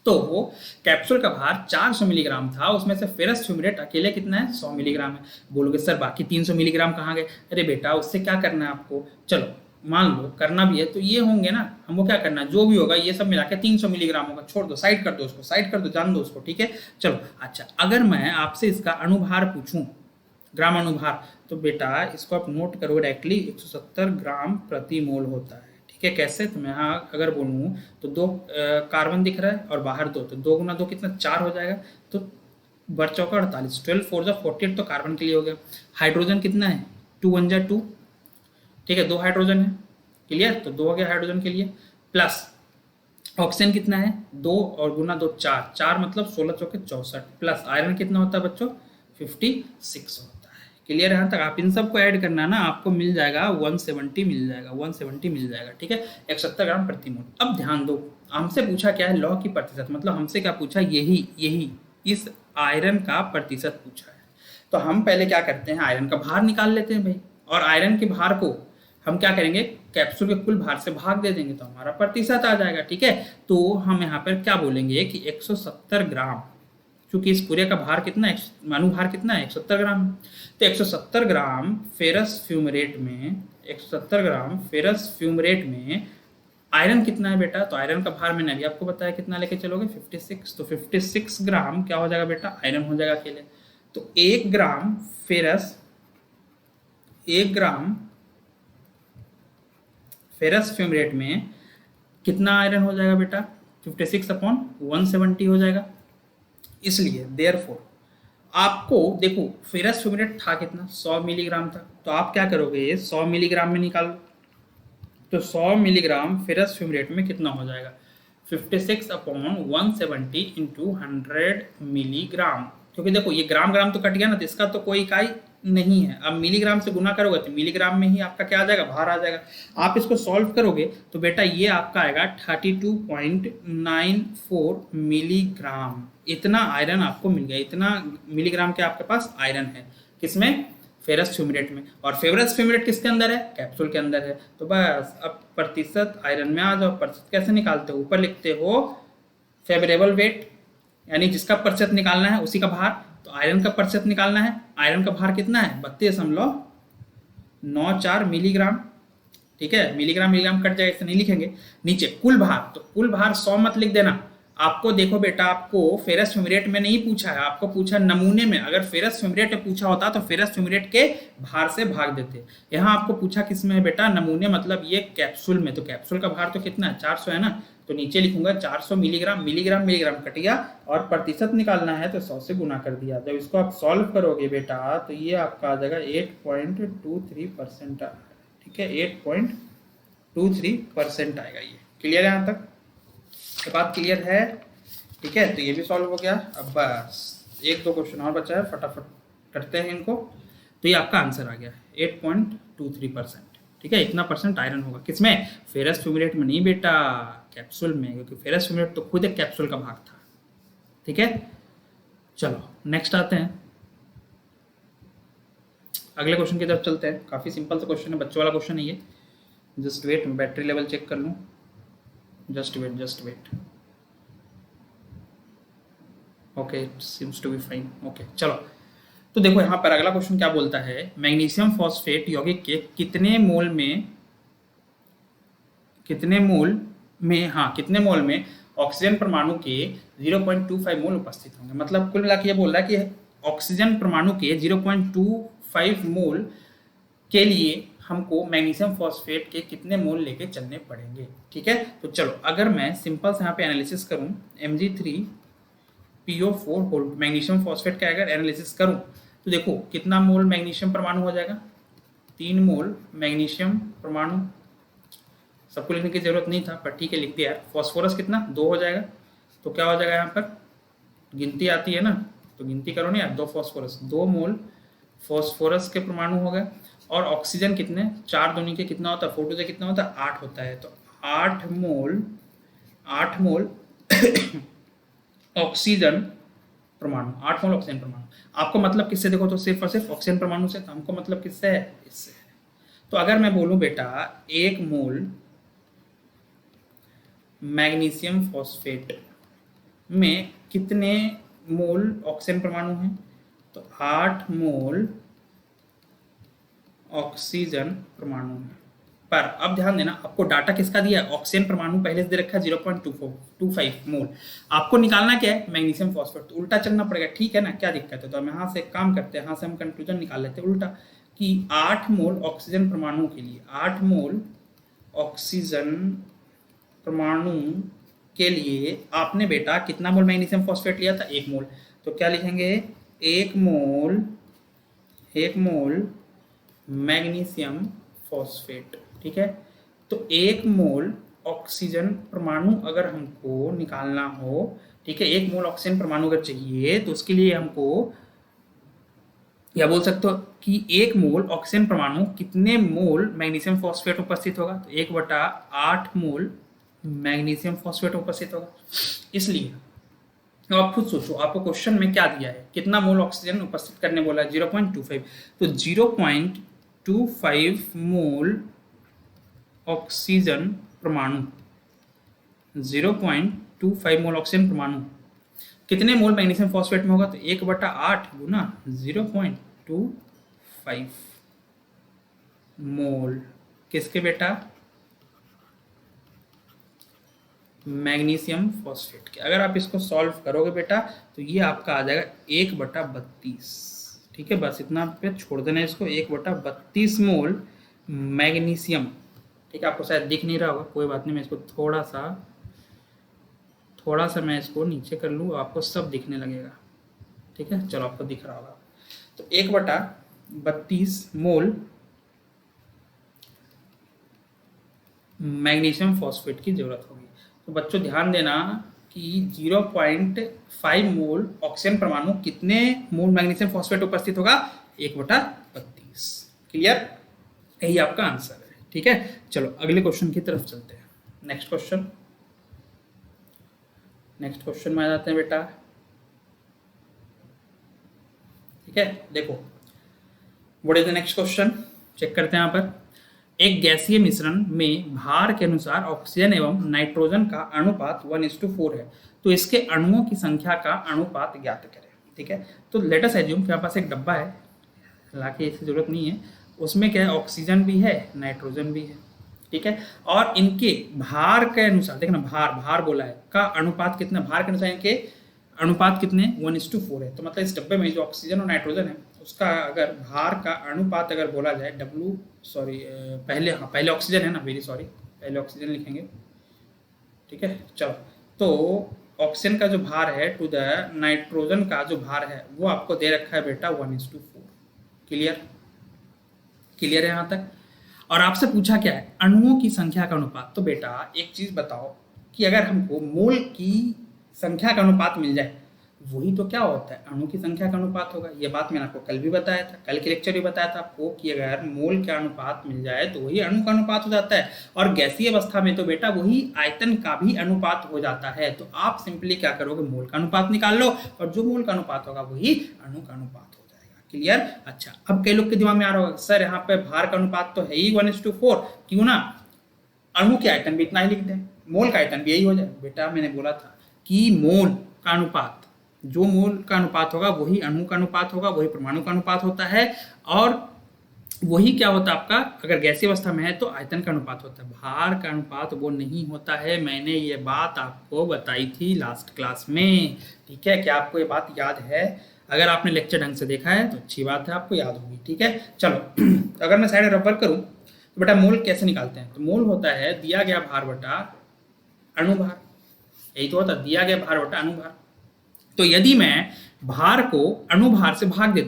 तो वो कैप्सूल का भार 400 मिलीग्राम था, उसमें से फेरस फ्यूमरेट अकेले कितना है? 100 मिलीग्राम है। बोलोगे सर बाकी 300 मिलीग्राम कहाँ गए? अरे बेटा उससे क्या करना है आपको? चलो मान लो करना भी है तो ये होंगे ना, हमको क्या करना है? जो भी होगा ये सब मिला के 300 मिलीग्राम होगा। छोड़ दो, साइड कर दो उसको, साइड कर दो, जान दो उसको। ठीक है, चलो अच्छा, अगर मैं आपसे इसका अणुभार पूछूं, ग्राम अणुभार, तो बेटा इसको आप नोट करो डायरेक्टली, 170 ग्राम प्रति मोल होता है। ठीक है, कैसे? तो मैं यहाँ अगर बोलूँ तो 2 कार्बन दिख रहा है और बाहर 2, तो 2 गुना 2 कितना? 4 हो जाएगा। तो बर चौका 48, 12 4 जा 48, तो कार्बन के लिए हो गया। हाइड्रोजन कितना है? 2 1 जा 2। ठीक है, 2 हाइड्रोजन है। क्लियर? तो 2 हो गया हाइड्रोजन के लिए। प्लस ऑक्सीजन कितना है? 2 और गुना 2 4, 4 मतलब 16 चौके 64। प्लस आयरन कितना होता है बच्चों? 56 होता है। क्लियर है यहाँ तक? आप इन सबको ऐड करना ना, आपको मिल जाएगा 170 मिल जाएगा, 170 मिल जाएगा। ठीक है, 170 ग्राम प्रति मोल। अब ध्यान दो, हमसे पूछा क्या है? लौह की प्रतिशत, मतलब हमसे क्या पूछा? यही इस आयरन का प्रतिशत पूछा है। तो हम पहले क्या करते हैं? आयरन का भार निकाल लेते हैं भाई, और आयरन के भार को हम क्या करेंगे? कैप्सूल के कुल भार से भाग दे देंगे, तो हमारा प्रतिशत आ जाएगा। ठीक है, तो हम यहाँ पर क्या बोलेंगे कि 170 ग्राम, क्योंकि इस पूरे का भार कितना है? अणुभार कितना है? 170 ग्राम। तो 170 ग्राम फेरस फ्यूमरेट में, 170 ग्राम फेरस फ्यूमरेट में आयरन कितना है बेटा? तो आयरन का भार मैंने अभी आपको बताया, कितना लेके चलोगे? 56। तो 56 ग्राम क्या हो जाएगा बेटा? आयरन हो जाएगा अकेले। तो 1 ग्राम फेरस, 1 ग्राम फेरस फ्यूमरेट में कितना आयरन हो जाएगा बेटा? 56/170 हो जाएगा। इसलिए देयरफॉर आपको देखो फेरस फ्यूमेट था कितना, 100 मिलीग्राम था, तो आप क्या करोगे, 100 मिलीग्राम में निकालो। तो 100 मिलीग्राम फेरस फ्यूमेट में कितना हो जाएगा, 56/170 इंटू 100 मिलीग्राम। क्योंकि देखो ये ग्राम ग्राम तो कट गया ना, तो इसका तो कोई इकाई नहीं है। अब मिलीग्राम से गुना करोगे तो मिलीग्राम में ही आपका क्या आ जाएगा, भार आ जाएगा। आप इसको सॉल्व करोगे तो बेटा ये आपका आएगा 32.94 मिलीग्राम। इतना आयरन आपको मिल गया, इतना मिलीग्राम के आपके पास आयरन है। किसमें, फेरस फ्यूमेट में। और फेरस फ्यूमेट किसके अंदर है, कैप्सूल के अंदर है। तो बस अब प्रतिशत आयरन में आ जाओ। प्रतिशत कैसे निकालते हो, ऊपर लिखते हो फेवरेबल वेट, यानी जिसका प्रतिशत निकालना है उसी का भार। तो आयरन का प्रतिशत निकालना है, आयरन का भार कितना है, 32.94 मिलीग्राम। ठीक है, मिलीग्राम मिलीग्राम कट जाएगा, इसे नहीं लिखेंगे। नीचे कुल भार, तो कुल भार 100 मत लिख देना। आपको देखो बेटा, आपको फेरस फ्यूमेट में नहीं पूछा है, आपको पूछा नमूने में। अगर फेरस फ्यूमेट में पूछा होता तो फेरस फ्यूमेट के भार से भाग देते। यहाँ आपको पूछा किस में है बेटा, नमूने, मतलब ये कैप्सूल में। तो कैप्सूल का भार तो कितना है, 400 है ना। तो नीचे लिखूंगा 400 मिलीग्राम, मिलीग्राम मिलीग्राम कट गया, और प्रतिशत निकालना है तो 100 से गुना कर दिया। जब इसको आप सॉल्व करोगे बेटा तो ये आपका आ जाएगा 8.23%। ठीक है, 8.23% आएगा ये। क्लियर है यहाँ तक, ये बात क्लियर है। ठीक है, तो ये भी सॉल्व हो गया। अब बस एक दो क्वेश्चन और बचा है, फटाफट करते हैं इनको। तो ये आपका आंसर आ गया 8.23%। ठीक है, इतना परसेंट आयरन होगा किसमें, फेरस फ्यूमेट में नहीं बेटा, कैप्सूल में, क्योंकि फेरस फ्यूमेट तो खुद एक कैप्सूल का भाग था। ठीक है, चलो नेक्स्ट आते हैं, अगले क्वेश्चन की तरफ चलते हैं। काफी सिंपल सा क्वेश्चन है, बच्चों वाला क्वेश्चन है ये। Just wait, battery level check कर लूँ। Just wait. Okay, seems to be fine. Okay, चलो। तो देखो यहाँ पर अगला क्वेश्चन क्या बोलता है, मैग्नीशियम फॉस्फेट यौगिक के कितने मोल में ऑक्सीजन परमाणु के 0.25 मोल उपस्थित होंगे। मतलब कुल मिला के ये बोल रहा है कि ऑक्सीजन परमाणु के 0.25 मोल के लिए हमको मैग्नीशियम फॉस्फेट के कितने मोल लेके चलने पड़ेंगे। ठीक है, तो चलो अगर मैं सिंपल से यहाँ पे एनालिसिस करूँ, Mg3PO4 मैग्नीशियम फॉस्फेट का अगर एनालिसिस करूँ तो देखो कितना मोल मैग्नीशियम परमाणु हो जाएगा, 3 मोल मैग्नीशियम परमाणु। सबको लिखने की जरूरत नहीं था पर ठीक है लिख दिया। फॉस्फोरस कितना, 2 हो जाएगा। तो क्या हो जाएगा यहाँ पर, गिनती आती है ना, तो गिनती करो ना यार, 2 फॉस्फोरस, 2 मोल फॉस्फोरस के परमाणु हो गए। और ऑक्सीजन कितने, 4 दूनी के कितना होता है, 4 से कितना होता है, 8 होता है। तो 8 मोल ऑक्सीजन परमाणु, 8 मोल ऑक्सीजन परमाणु। आपको मतलब किससे, देखो तो सिर्फ और सिर्फ ऑक्सीजन परमाणु से, तो हमको मतलब किससे है, इससे है। तो अगर मैं बोलूं बेटा 1 मोल मैग्नीशियम फॉस्फेट में कितने मोल ऑक्सीजन परमाणु हैं, तो 8 मोल ऑक्सीजन परमाणु है। पर अब ध्यान देना, आपको डाटा किसका दिया है, ऑक्सीजन परमाणु पहले से दे रखा है 0.25 मोल। आपको निकालना क्या है, मैग्नीशियम फॉस्फेट। तो उल्टा चलना पड़ेगा, ठीक है ना, क्या दिक्कत है। तो हम यहाँ से काम करते हैं, यहाँ से हम कंक्लूजन निकाल लेते हैं उल्टा, कि 8 मोल ऑक्सीजन परमाणु के लिए, 8 मोल ऑक्सीजन परमाणु के लिए आपने बेटा कितना मोल मैग्नीशियम फॉस्फेट लिया था, 1 मोल। तो क्या लिखेंगे, 1 मोल मैग्नीशियम फॉस्फेट। ठीक है, तो 1 मोल ऑक्सीजन परमाणु अगर हमको निकालना हो, ठीक है, 1 मोल ऑक्सीजन परमाणु अगर चाहिए तो उसके लिए हमको या बोल सकते हो कि 1 मोल ऑक्सीजन परमाणु कितने मोल मैग्नीशियम फॉस्फेट उपस्थित होगा, तो 1/8 मोल मैग्नीशियम फॉस्फेट उपस्थित होगा। इसलिए तो आप खुद सोचो, आपको क्वेश्चन में क्या दिया है, कितना मोल ऑक्सीजन उपस्थित करने बोला है, 0.25। तो 0.25 मोल ऑक्सीजन परमाणु, 0.25 मोल ऑक्सीजन परमाणु कितने मोल मैग्नीशियम फॉस्फेट में होगा, तो 1/8 गुना 0.25 मोल किसके बेटा, मैग्नीशियम फॉस्फेट के। अगर आप इसको सॉल्व करोगे बेटा तो ये आपका आ जाएगा 1/32। ठीक है, बस इतना पे छोड़ देना इसको, 1/32 मोल मैग्नीशियम। ठीक है, आपको शायद दिख नहीं रहा होगा, कोई बात नहीं, मैं इसको थोड़ा सा थोड़ा सा मैं इसको नीचे कर लूँ, आपको सब दिखने लगेगा। ठीक है, चलो आपको दिख रहा होगा। तो 1/32 मोल मैग्नीशियम फॉस्फेट की जरूरत होगी। तो बच्चों ध्यान देना कि 0.5 मोल ऑक्सीजन परमाणु कितने मोल मैग्नीशियम फॉस्फेट उपस्थित होगा? 1/32। क्लियर? यही आपका आंसर है। ठीक है, चलो अगले क्वेश्चन की तरफ चलते हैं। नेक्स्ट क्वेश्चन में आ जाते हैं बेटा। ठीक है, देखो what is the next question, check करते हैं यहाँ पर। एक गैसीय मिश्रण में भार के अनुसार ऑक्सीजन एवं नाइट्रोजन का अनुपात 1:4 है, तो इसके अणुओं की संख्या का अनुपात ज्ञात करें। ठीक है, तो लेट अस एज्यूम कि हमारे पास एक डब्बा है, हालांकि इसकी जरूरत नहीं है, उसमें क्या है, ऑक्सीजन भी है, नाइट्रोजन भी है। ठीक है, और इनके भार के अनुसार, देखना भार बोला है, का अनुपात कितना, भार के अनुसार इनके अनुपात कितने, 1:4 है। तो मतलब इस डब्बे में जो ऑक्सीजन और नाइट्रोजन है उसका अगर भार का अनुपात अगर बोला जाए, पहले ऑक्सीजन है ना, वेरी सॉरी, पहले ऑक्सीजन लिखेंगे। ठीक है, चलो, तो ऑक्सीजन का जो भार है टू द नाइट्रोजन का जो भार है वो आपको दे रखा है बेटा 1:4। क्लियर है यहाँ तक? और आपसे पूछा क्या है, अणुओं की संख्या का अनुपात। तो बेटा एक चीज बताओ कि अगर हमको मोल की संख्या का अनुपात मिल जाए, वही तो क्या होता है, अणु की संख्या का अनुपात होगा। ये बात मैंने आपको कल भी बताया था, कल के लेक्चर भी बताया था आपको कि अगर मोल का अनुपात मिल जाए तो वही अणु का अनुपात हो जाता है। और गैसीय अवस्था में तो बेटा वही आयतन का भी अनुपात हो जाता है। तो आप सिंपली क्या करोगे, मोल का अनुपात निकाल लो और जो मोल का अनुपात होगा वही अणु का अनुपात हो जाएगा। क्लियर? अच्छा, अब कई लोग के दिमाग में आ रहा होगा, सर यहाँ पे भार का अनुपात तो है ही 1:4, क्यों ना अणु के आयतन भी इतना ही लिख दें, मोल का आयतन भी यही हो जाए। बेटा मैंने बोला था कि मोल का अनुपात, जो मोल का अनुपात होगा वही अणु का अनुपात होगा, वही परमाणु का अनुपात होता है, और वही क्या होता है आपका, अगर गैसीय अवस्था में है तो आयतन का अनुपात होता है, भार का अनुपात वो नहीं होता है। मैंने ये बात आपको बताई थी लास्ट क्लास में। ठीक है, क्या आपको ये बात याद है? अगर आपने लेक्चर ढंग से देखा है तो अच्छी बात है, आपको याद होगी। ठीक है, चलो अगर मैं साइड रबर करूं तो बेटा मोल कैसे निकालते हैं? तो मोल होता है दिया गया भार बटा अणुभार, यही तो होता है, दिया गया भार बटा अणुभार। तो यदि मैं भार को अणुभार से भाग दे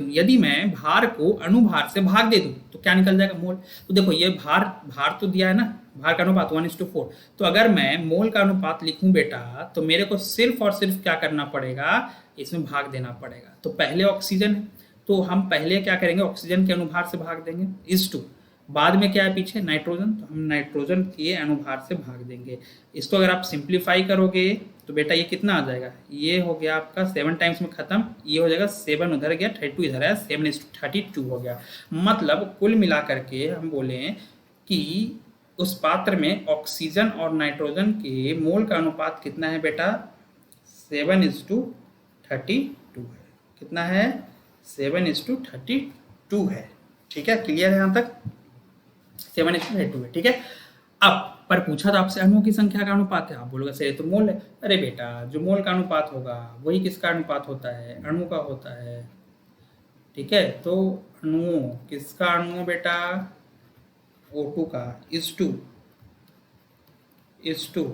दूं, तो क्या निकल जाएगा, मोल। तो देखो ये भार तो दिया है ना, भार का अनुपात 1:4। तो अगर मैं मोल का अनुपात लिखूं बेटा, तो मेरे को सिर्फ और सिर्फ क्या करना पड़ेगा, इसमें भाग देना पड़ेगा। तो पहले ऑक्सीजन है तो हम पहले क्या करेंगे, ऑक्सीजन के अनुभार से भाग देंगे, इस 2। बाद में क्या है पीछे, नाइट्रोजन, तो हम नाइट्रोजन के अनुभार से भाग देंगे। इसको अगर आप सिंप्लीफाई करोगे तो बेटा ये कितना आ जाएगा, ये हो गया आपका 7 टाइम्स में खत्म, ये हो जाएगा 7 उधर गया, 32 इधर है, 7:32 हो गया। मतलब कुल मिला करके हम बोले कि उस पात्र में ऑक्सीजन और नाइट्रोजन के मोल का अनुपात कितना है बेटा, 7:32 है। कितना है, 7:32 है। ठीक है, क्लियर है यहाँ तक, 7:32 है। ठीक है, अब पर पूछा था आपसे अणुओं की संख्या का अनुपात है, आप बोलोगे सर ये तो मोल है। अरे बेटा जो मोल का अनुपात होगा वही किसका अनुपात होता है, अणु का होता है। ठीक है, तो अणुओं, किसका अणु बेटा, O2 का, इस टू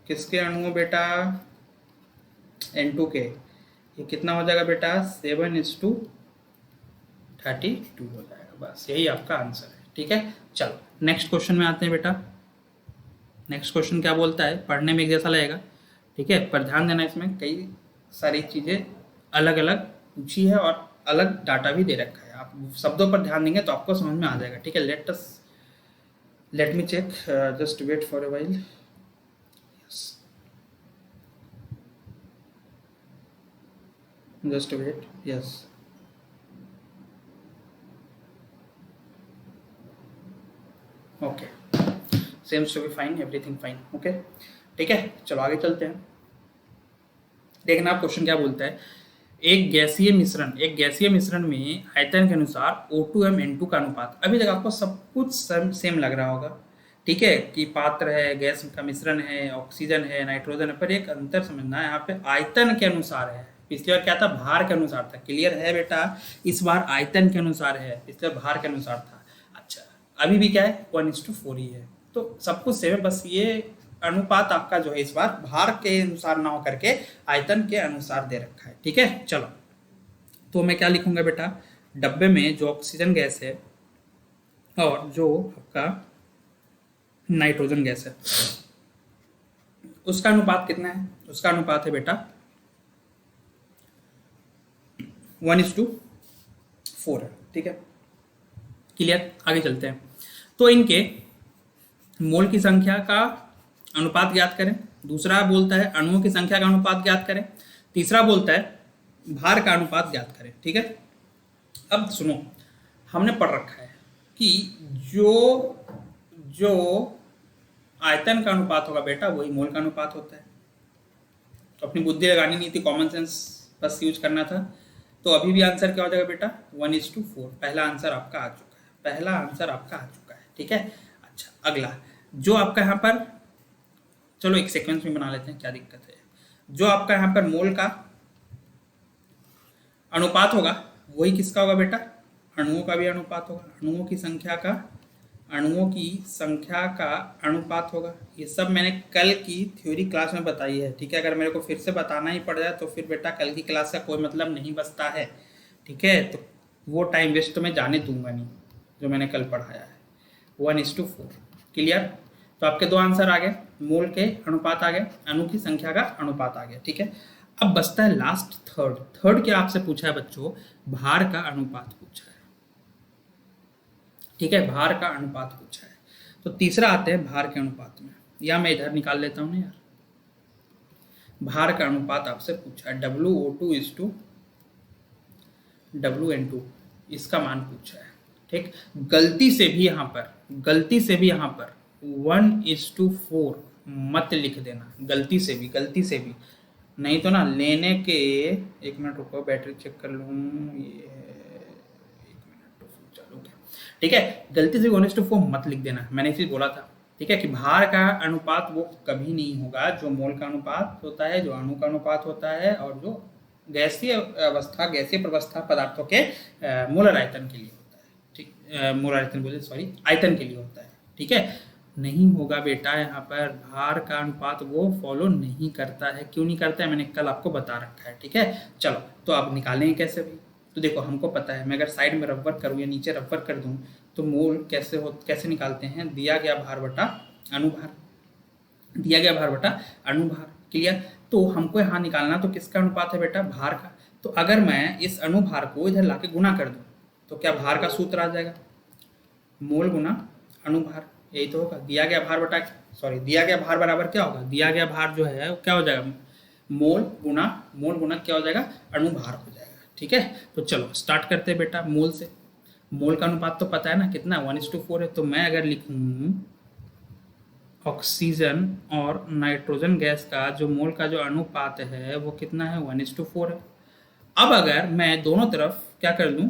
किसके अणुओं बेटा, N2 के। ये कितना हो जाएगा बेटा, 7:32 हो जाएगा। बस यही आपका आंसर है। ठीक है, चलो नेक्स्ट क्वेश्चन में आते हैं बेटा। नेक्स्ट क्वेश्चन क्या बोलता है, पढ़ने में एक जैसा लगेगा। ठीक है, पर ध्यान देना, इसमें कई सारी चीज़ें अलग अलग पूछी है और अलग डाटा भी दे रखा है। आप शब्दों पर ध्यान देंगे तो आपको समझ में आ जाएगा। ठीक है, let me check, just wait for a while. Just wait, yes, okay, seems to be fine, everything fine, okay. ठीक है, चलो आगे चलते हैं। देखना आप क्वेश्चन क्या बोलता है, एक गैसीय मिश्रण में आयतन के अनुसार O2m N2 का अनुपात। अभी तक आपको सब कुछ सेम लग रहा होगा। ठीक है, कि पात्र है, गैस का मिश्रण है, ऑक्सीजन है, नाइट्रोजन है, पर एक अंतर समझना है, यहाँ पे आयतन के अनुसार है। पिछली बार क्या था, भार के अनुसार था। क्लियर है बेटा, इस बार आयतन के अनुसार है, पिछले बार भार के अनुसार था। अच्छा, अभी भी क्या है, 1:4 ही है, तो सब कुछ सेम है, बस ये अनुपात आपका जो है इस बार भार के अनुसार ना हो करके आयतन के अनुसार दे रखा है। ठीक है, चलो तो मैं क्या लिखूंगा बेटा, डब्बे में जो ऑक्सीजन गैस है और जो आपका नाइट्रोजन गैस है उसका अनुपात कितना है, उसका अनुपात है बेटा 1:4 है। ठीक है, क्लियर, आगे चलते हैं। तो इनके मोल की संख्या का अनुपात ज्ञात करें, दूसरा बोलता है अणुओं की संख्या का अनुपात ज्ञात करें, तीसरा बोलता है भार का अनुपात ज्ञात करें। ठीक है, अब सुनो, हमने पढ़ रखा है कि जो जो आयतन का अनुपात होगा बेटा वही मोल का अनुपात होता है। तो अपनी बुद्धि लगानी नहीं थी, कॉमन सेंस बस यूज करना था। तो अभी भी आंसर क्या हो जाएगा बेटा 1:4। पहला आंसर आपका आ चुका है, पहला आंसर आपका आ चुका है। ठीक है, अच्छा अगला जो आपका यहाँ पर, चलो एक सीक्वेंस में बना लेते हैं, क्या दिक्कत है। जो आपका यहाँ पर मोल का अनुपात होगा वही किसका होगा बेटा, अणुओं का भी अनुपात होगा, अणुओं की संख्या का अनुपात होगा। ये सब मैंने कल की थ्योरी क्लास में बताई है। ठीक है, अगर मेरे को फिर से बताना ही पड़ जाए तो फिर बेटा कल की क्लास का कोई मतलब नहीं बचता है। ठीक है, तो वो टाइम वेस्ट तो मैं जाने दूंगा नहीं जो मैंने कल पढ़ाया है। 1:4 क्लियर। तो आपके दो आंसर आ गए, मोल के अनुपात आ गए, अणु की संख्या का अनुपात आ गया। ठीक है, अब बचता है लास्ट थर्ड क्या आपसे पूछा है बच्चों, भार का अनुपात पूछा है। ठीक है, भार का अनुपात पूछा है। तो तीसरा आते हैं भार के अनुपात में, या मैं इधर निकाल लेता हूं ना यार, भार का अनुपात आपसे पूछा है WO2 WN2, इसका मान पूछा है। ठीक, गलती से भी यहाँ पर 1:4 मत लिख देना, गलती से भी, नहीं तो ना लेने के, एक मिनट रुको बैटरी चेक कर लूँ, ये एक मिनट तो चालू क्या। ठीक है, गलती से 1:4 मत लिख देना, मैंने इसी बोला था। ठीक है, कि भार का अनुपात वो कभी नहीं होगा जो मोल का अनुपात होता है, जो अणु का अनुपात होता है, और जो गैसीय प्रवस्था पदार्थों के मोलर आयतन के लिए होता है। ठीक, मोलर आयतन बोले सॉरी, आयतन के लिए होता है। ठीक है, नहीं होगा बेटा, यहाँ पर भार का अनुपात वो फॉलो नहीं करता है। क्यों नहीं करता है, मैंने कल आपको बता रखा है। ठीक है, चलो तो अब निकालेंगे कैसे भाई। तो देखो हमको पता है, मैं अगर साइड में रबर करूँ या नीचे रबर कर दूँ तो मोल कैसे निकालते हैं, दिया गया भार बटा अनुभार, दिया गया भार बटा अनुभार। क्लियर, तो हमको यहाँ निकालना तो किसका अनुपात है बेटा, भार का। तो अगर मैं इस अनुभार को इधर लाके गुना कर दूँ तो क्या भार का सूत्र आ जाएगा, मोल गुना अनुभार, यही तो होगा। दिया गया भार बराबर क्या होगा, दिया गया भार जो है वो क्या हो जाएगा, मोल गुना क्या हो जाएगा, अनुभार हो जाएगा। ठीक है, तो चलो स्टार्ट करते हैं बेटा मोल से। मोल का अनुपात तो पता है ना कितना, 1:4 है। तो मैं अगर लिखूं ऑक्सीजन और नाइट्रोजन गैस का जो मोल का जो अनुपात है वो कितना है, 1:4 है। अब अगर मैं दोनों तरफ क्या कर लूं,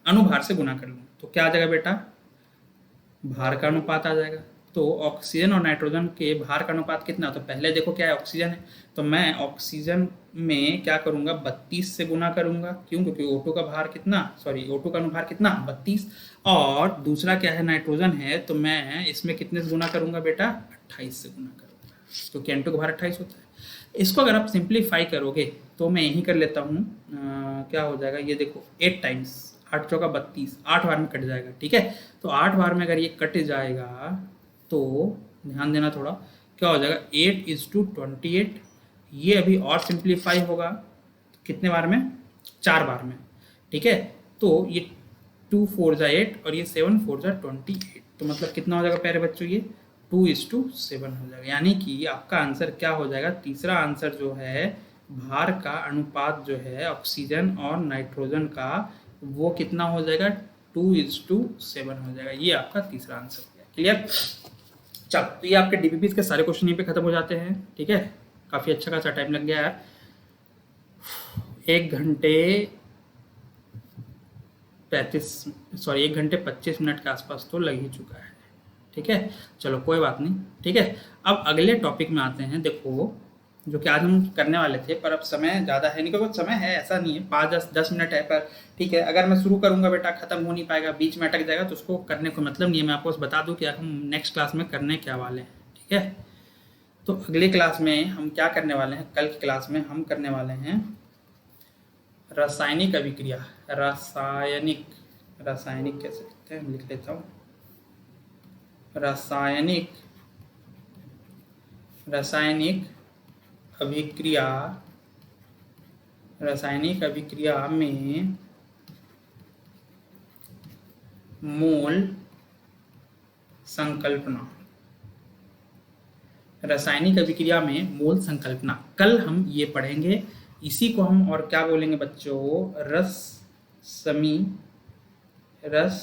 अनुभार से गुना कर लूं तो क्या आ जाएगा बेटा, भार का अनुपात आ जाएगा। तो ऑक्सीजन और नाइट्रोजन के भार का अनुपात कितना, तो पहले देखो क्या है, ऑक्सीजन है, तो मैं ऑक्सीजन में क्या करूंगा, 32 से गुना करूंगा। क्यों, क्योंकि O2 का भार कितना, O2 का अनुभार कितना, 32। और दूसरा क्या है, नाइट्रोजन है, तो मैं इसमें कितने से गुना करूंगा बेटा, 28 से गुना करूंगा, क्योंकि N2 का भार 28 होता है। इसको अगर आप सिंप्लीफाई करोगे तो मैं यही कर लेता हूँ, क्या हो जाएगा, ये देखो 8 टाइम्स 8 चौका 32, 8 बार में कट जाएगा। ठीक है, तो 8 बार में अगर ये कट जाएगा तो ध्यान देना थोड़ा, क्या हो जाएगा 8:28। ये अभी और सिंप्लीफाई होगा कितने बार में, 4 बार में। ठीक है, तो ये 2 4 जा 8 और ये 7 4 जा 28, तो मतलब कितना हो जाएगा प्यारे बच्चों, ये 2:7 हो जाएगा। यानी कि आपका आंसर क्या हो जाएगा, तीसरा आंसर जो है भार का अनुपात जो है ऑक्सीजन और नाइट्रोजन का वो कितना हो जाएगा, 2:7 हो जाएगा। ये आपका तीसरा आंसर हो गया। क्लियर, चलो तो ये आपके डीपीपी के सारे क्वेश्चन यहीं पे खत्म हो जाते हैं। ठीक है, काफी अच्छा खासा टाइम लग गया यार, 1 घंटे 25 मिनट के आसपास तो लग ही चुका है। ठीक है, चलो कोई बात नहीं। ठीक है, अब अगले टॉपिक में आते हैं। देखो जो कि आज हम करने वाले थे, पर अब समय ज़्यादा है नहीं, क्योंकि समय है ऐसा नहीं है, 5-10 मिनट है, पर ठीक है अगर मैं शुरू करूँगा बेटा खत्म हो नहीं पाएगा, बीच में अटक जाएगा, तो उसको करने को मतलब नहीं है। मैं आपको बस बता दूं कि हम नेक्स्ट क्लास में करने क्या वाले हैं। ठीक है, तो अगली क्लास में हम क्या करने वाले हैं, कल की क्लास में हम करने वाले हैं रासायनिक अभिक्रिया। रासायनिक रासायनिक कैसे लिखते हैं, लिख लेता हूँ। रासायनिक रासायनिक अभिक्रिया रासायनिक अभिक्रिया में मोल संकल्पना। रासायनिक अभिक्रिया में मोल संकल्पना कल हम ये पढ़ेंगे। इसी को हम और क्या बोलेंगे बच्चों, रस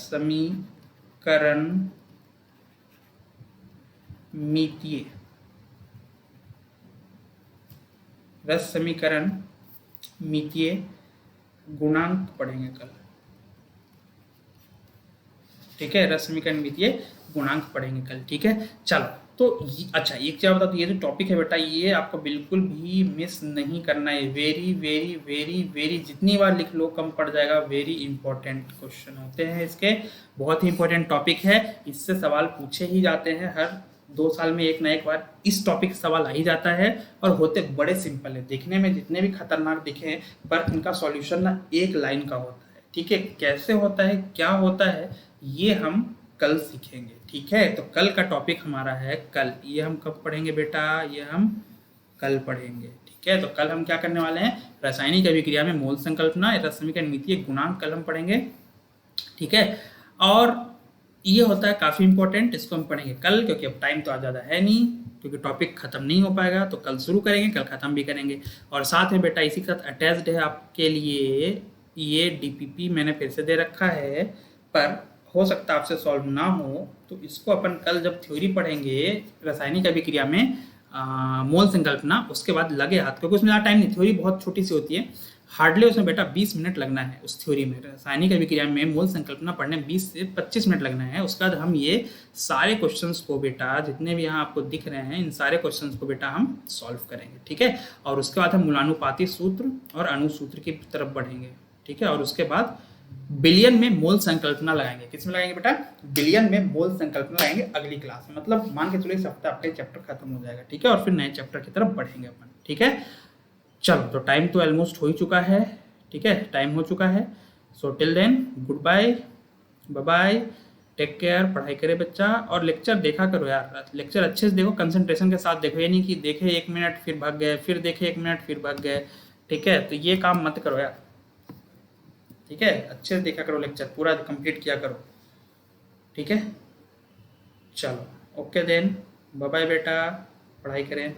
समीकरण मितीय। रस समीकरण मितीय गुणांक पढ़ेंगे कल, ठीक है। रस समीकरण मितीय गुणांक पढ़ेंगे कल, ठीक है। चलो तो अच्छा एक चीज बता, तो ये जो टॉपिक है बेटा, ये आपको बिल्कुल भी मिस नहीं करना है। वेरी वेरी वेरी वेरी जितनी बार लिख लो कम पड़ जाएगा। वेरी इंपॉर्टेंट क्वेश्चन होते हैं इसके, बहुत ही इंपॉर्टेंट टॉपिक है। इससे सवाल पूछे ही जाते हैं, हर 2 साल में एक ना एक बार इस टॉपिक सवाल आ ही जाता है। और होते बड़े सिंपल है, देखने में जितने भी खतरनाक दिखे पर इनका सॉल्यूशन ना एक लाइन का होता है, ठीक है। कैसे होता है, क्या होता है, ये हम कल सीखेंगे, ठीक है। तो कल का टॉपिक हमारा है कल, ये हम कब पढ़ेंगे बेटा, ये हम कल पढ़ेंगे, ठीक है। तो कल हम क्या करने वाले हैं, रासायनिक अभिक्रिया में मोल संकल्पना, रस समीकरण मितीय गुणांक कल हम पढ़ेंगे, ठीक है। और ये होता है काफ़ी इंपॉर्टेंट, इसको हम पढ़ेंगे कल, क्योंकि अब टाइम तो ज़्यादा है नहीं, क्योंकि टॉपिक खत्म नहीं हो पाएगा। तो कल शुरू करेंगे, कल खत्म भी करेंगे। और साथ में बेटा इसी के साथ अटैच्ड है आपके लिए ये डीपीपी मैंने फिर से दे रखा है, पर हो सकता है आपसे सॉल्व ना हो। तो इसको अपन कल जब थ्योरी पढ़ेंगे रासायनिक अभिक्रिया में मोल संकल्पना, उसके बाद लगे हाथ, क्योंकि उसमें ज़्यादा टाइम नहीं, थ्योरी बहुत छोटी सी होती है, हार्डली उसमें बेटा 20 मिनट लगना है उस थ्योरी में। रासायनिक अभिक्रिया में मोल संकल्पना पढ़ने में 20 से 25 मिनट लगना है। उसके बाद हम ये सारे क्वेश्चंस को बेटा, जितने भी यहाँ आपको दिख रहे हैं, इन सारे क्वेश्चंस को बेटा हम सॉल्व करेंगे, ठीक है। और उसके बाद हम मूलानुपाती सूत्र और अणुसूत्र की तरफ बढ़ेंगे, ठीक है। और उसके बाद बिलियन में मोल संकल्पना लगाएंगे। किस में लगाएंगे बेटा, बिलियन में मोल संकल्पना लगाएंगे अगली क्लास में। मतलब मान के चलो इस हफ्ते आपका चैप्टर खत्म हो जाएगा, ठीक है। और फिर नए चैप्टर की तरफ बढ़ेंगे अपन, ठीक है। चलो तो टाइम तो ऑलमोस्ट हो ही चुका है, ठीक है, टाइम हो चुका है। So till then good bye, bye bye, take care, पढ़ाई करे बच्चा। और लेक्चर देखा करो यार, लेक्चर अच्छे से देखो, कंसंट्रेशन के साथ देखो। ये नहीं कि देखे 1 मिनट फिर भाग गए, फिर देखे 1 मिनट फिर भाग गए, ठीक है। तो ये काम मत करो यार, ठीक है। अच्छे से देखा करो, लेक्चर पूरा कंप्लीट किया करो, ठीक है। चलो ओके देन, बाय बाय बेटा, पढ़ाई करें।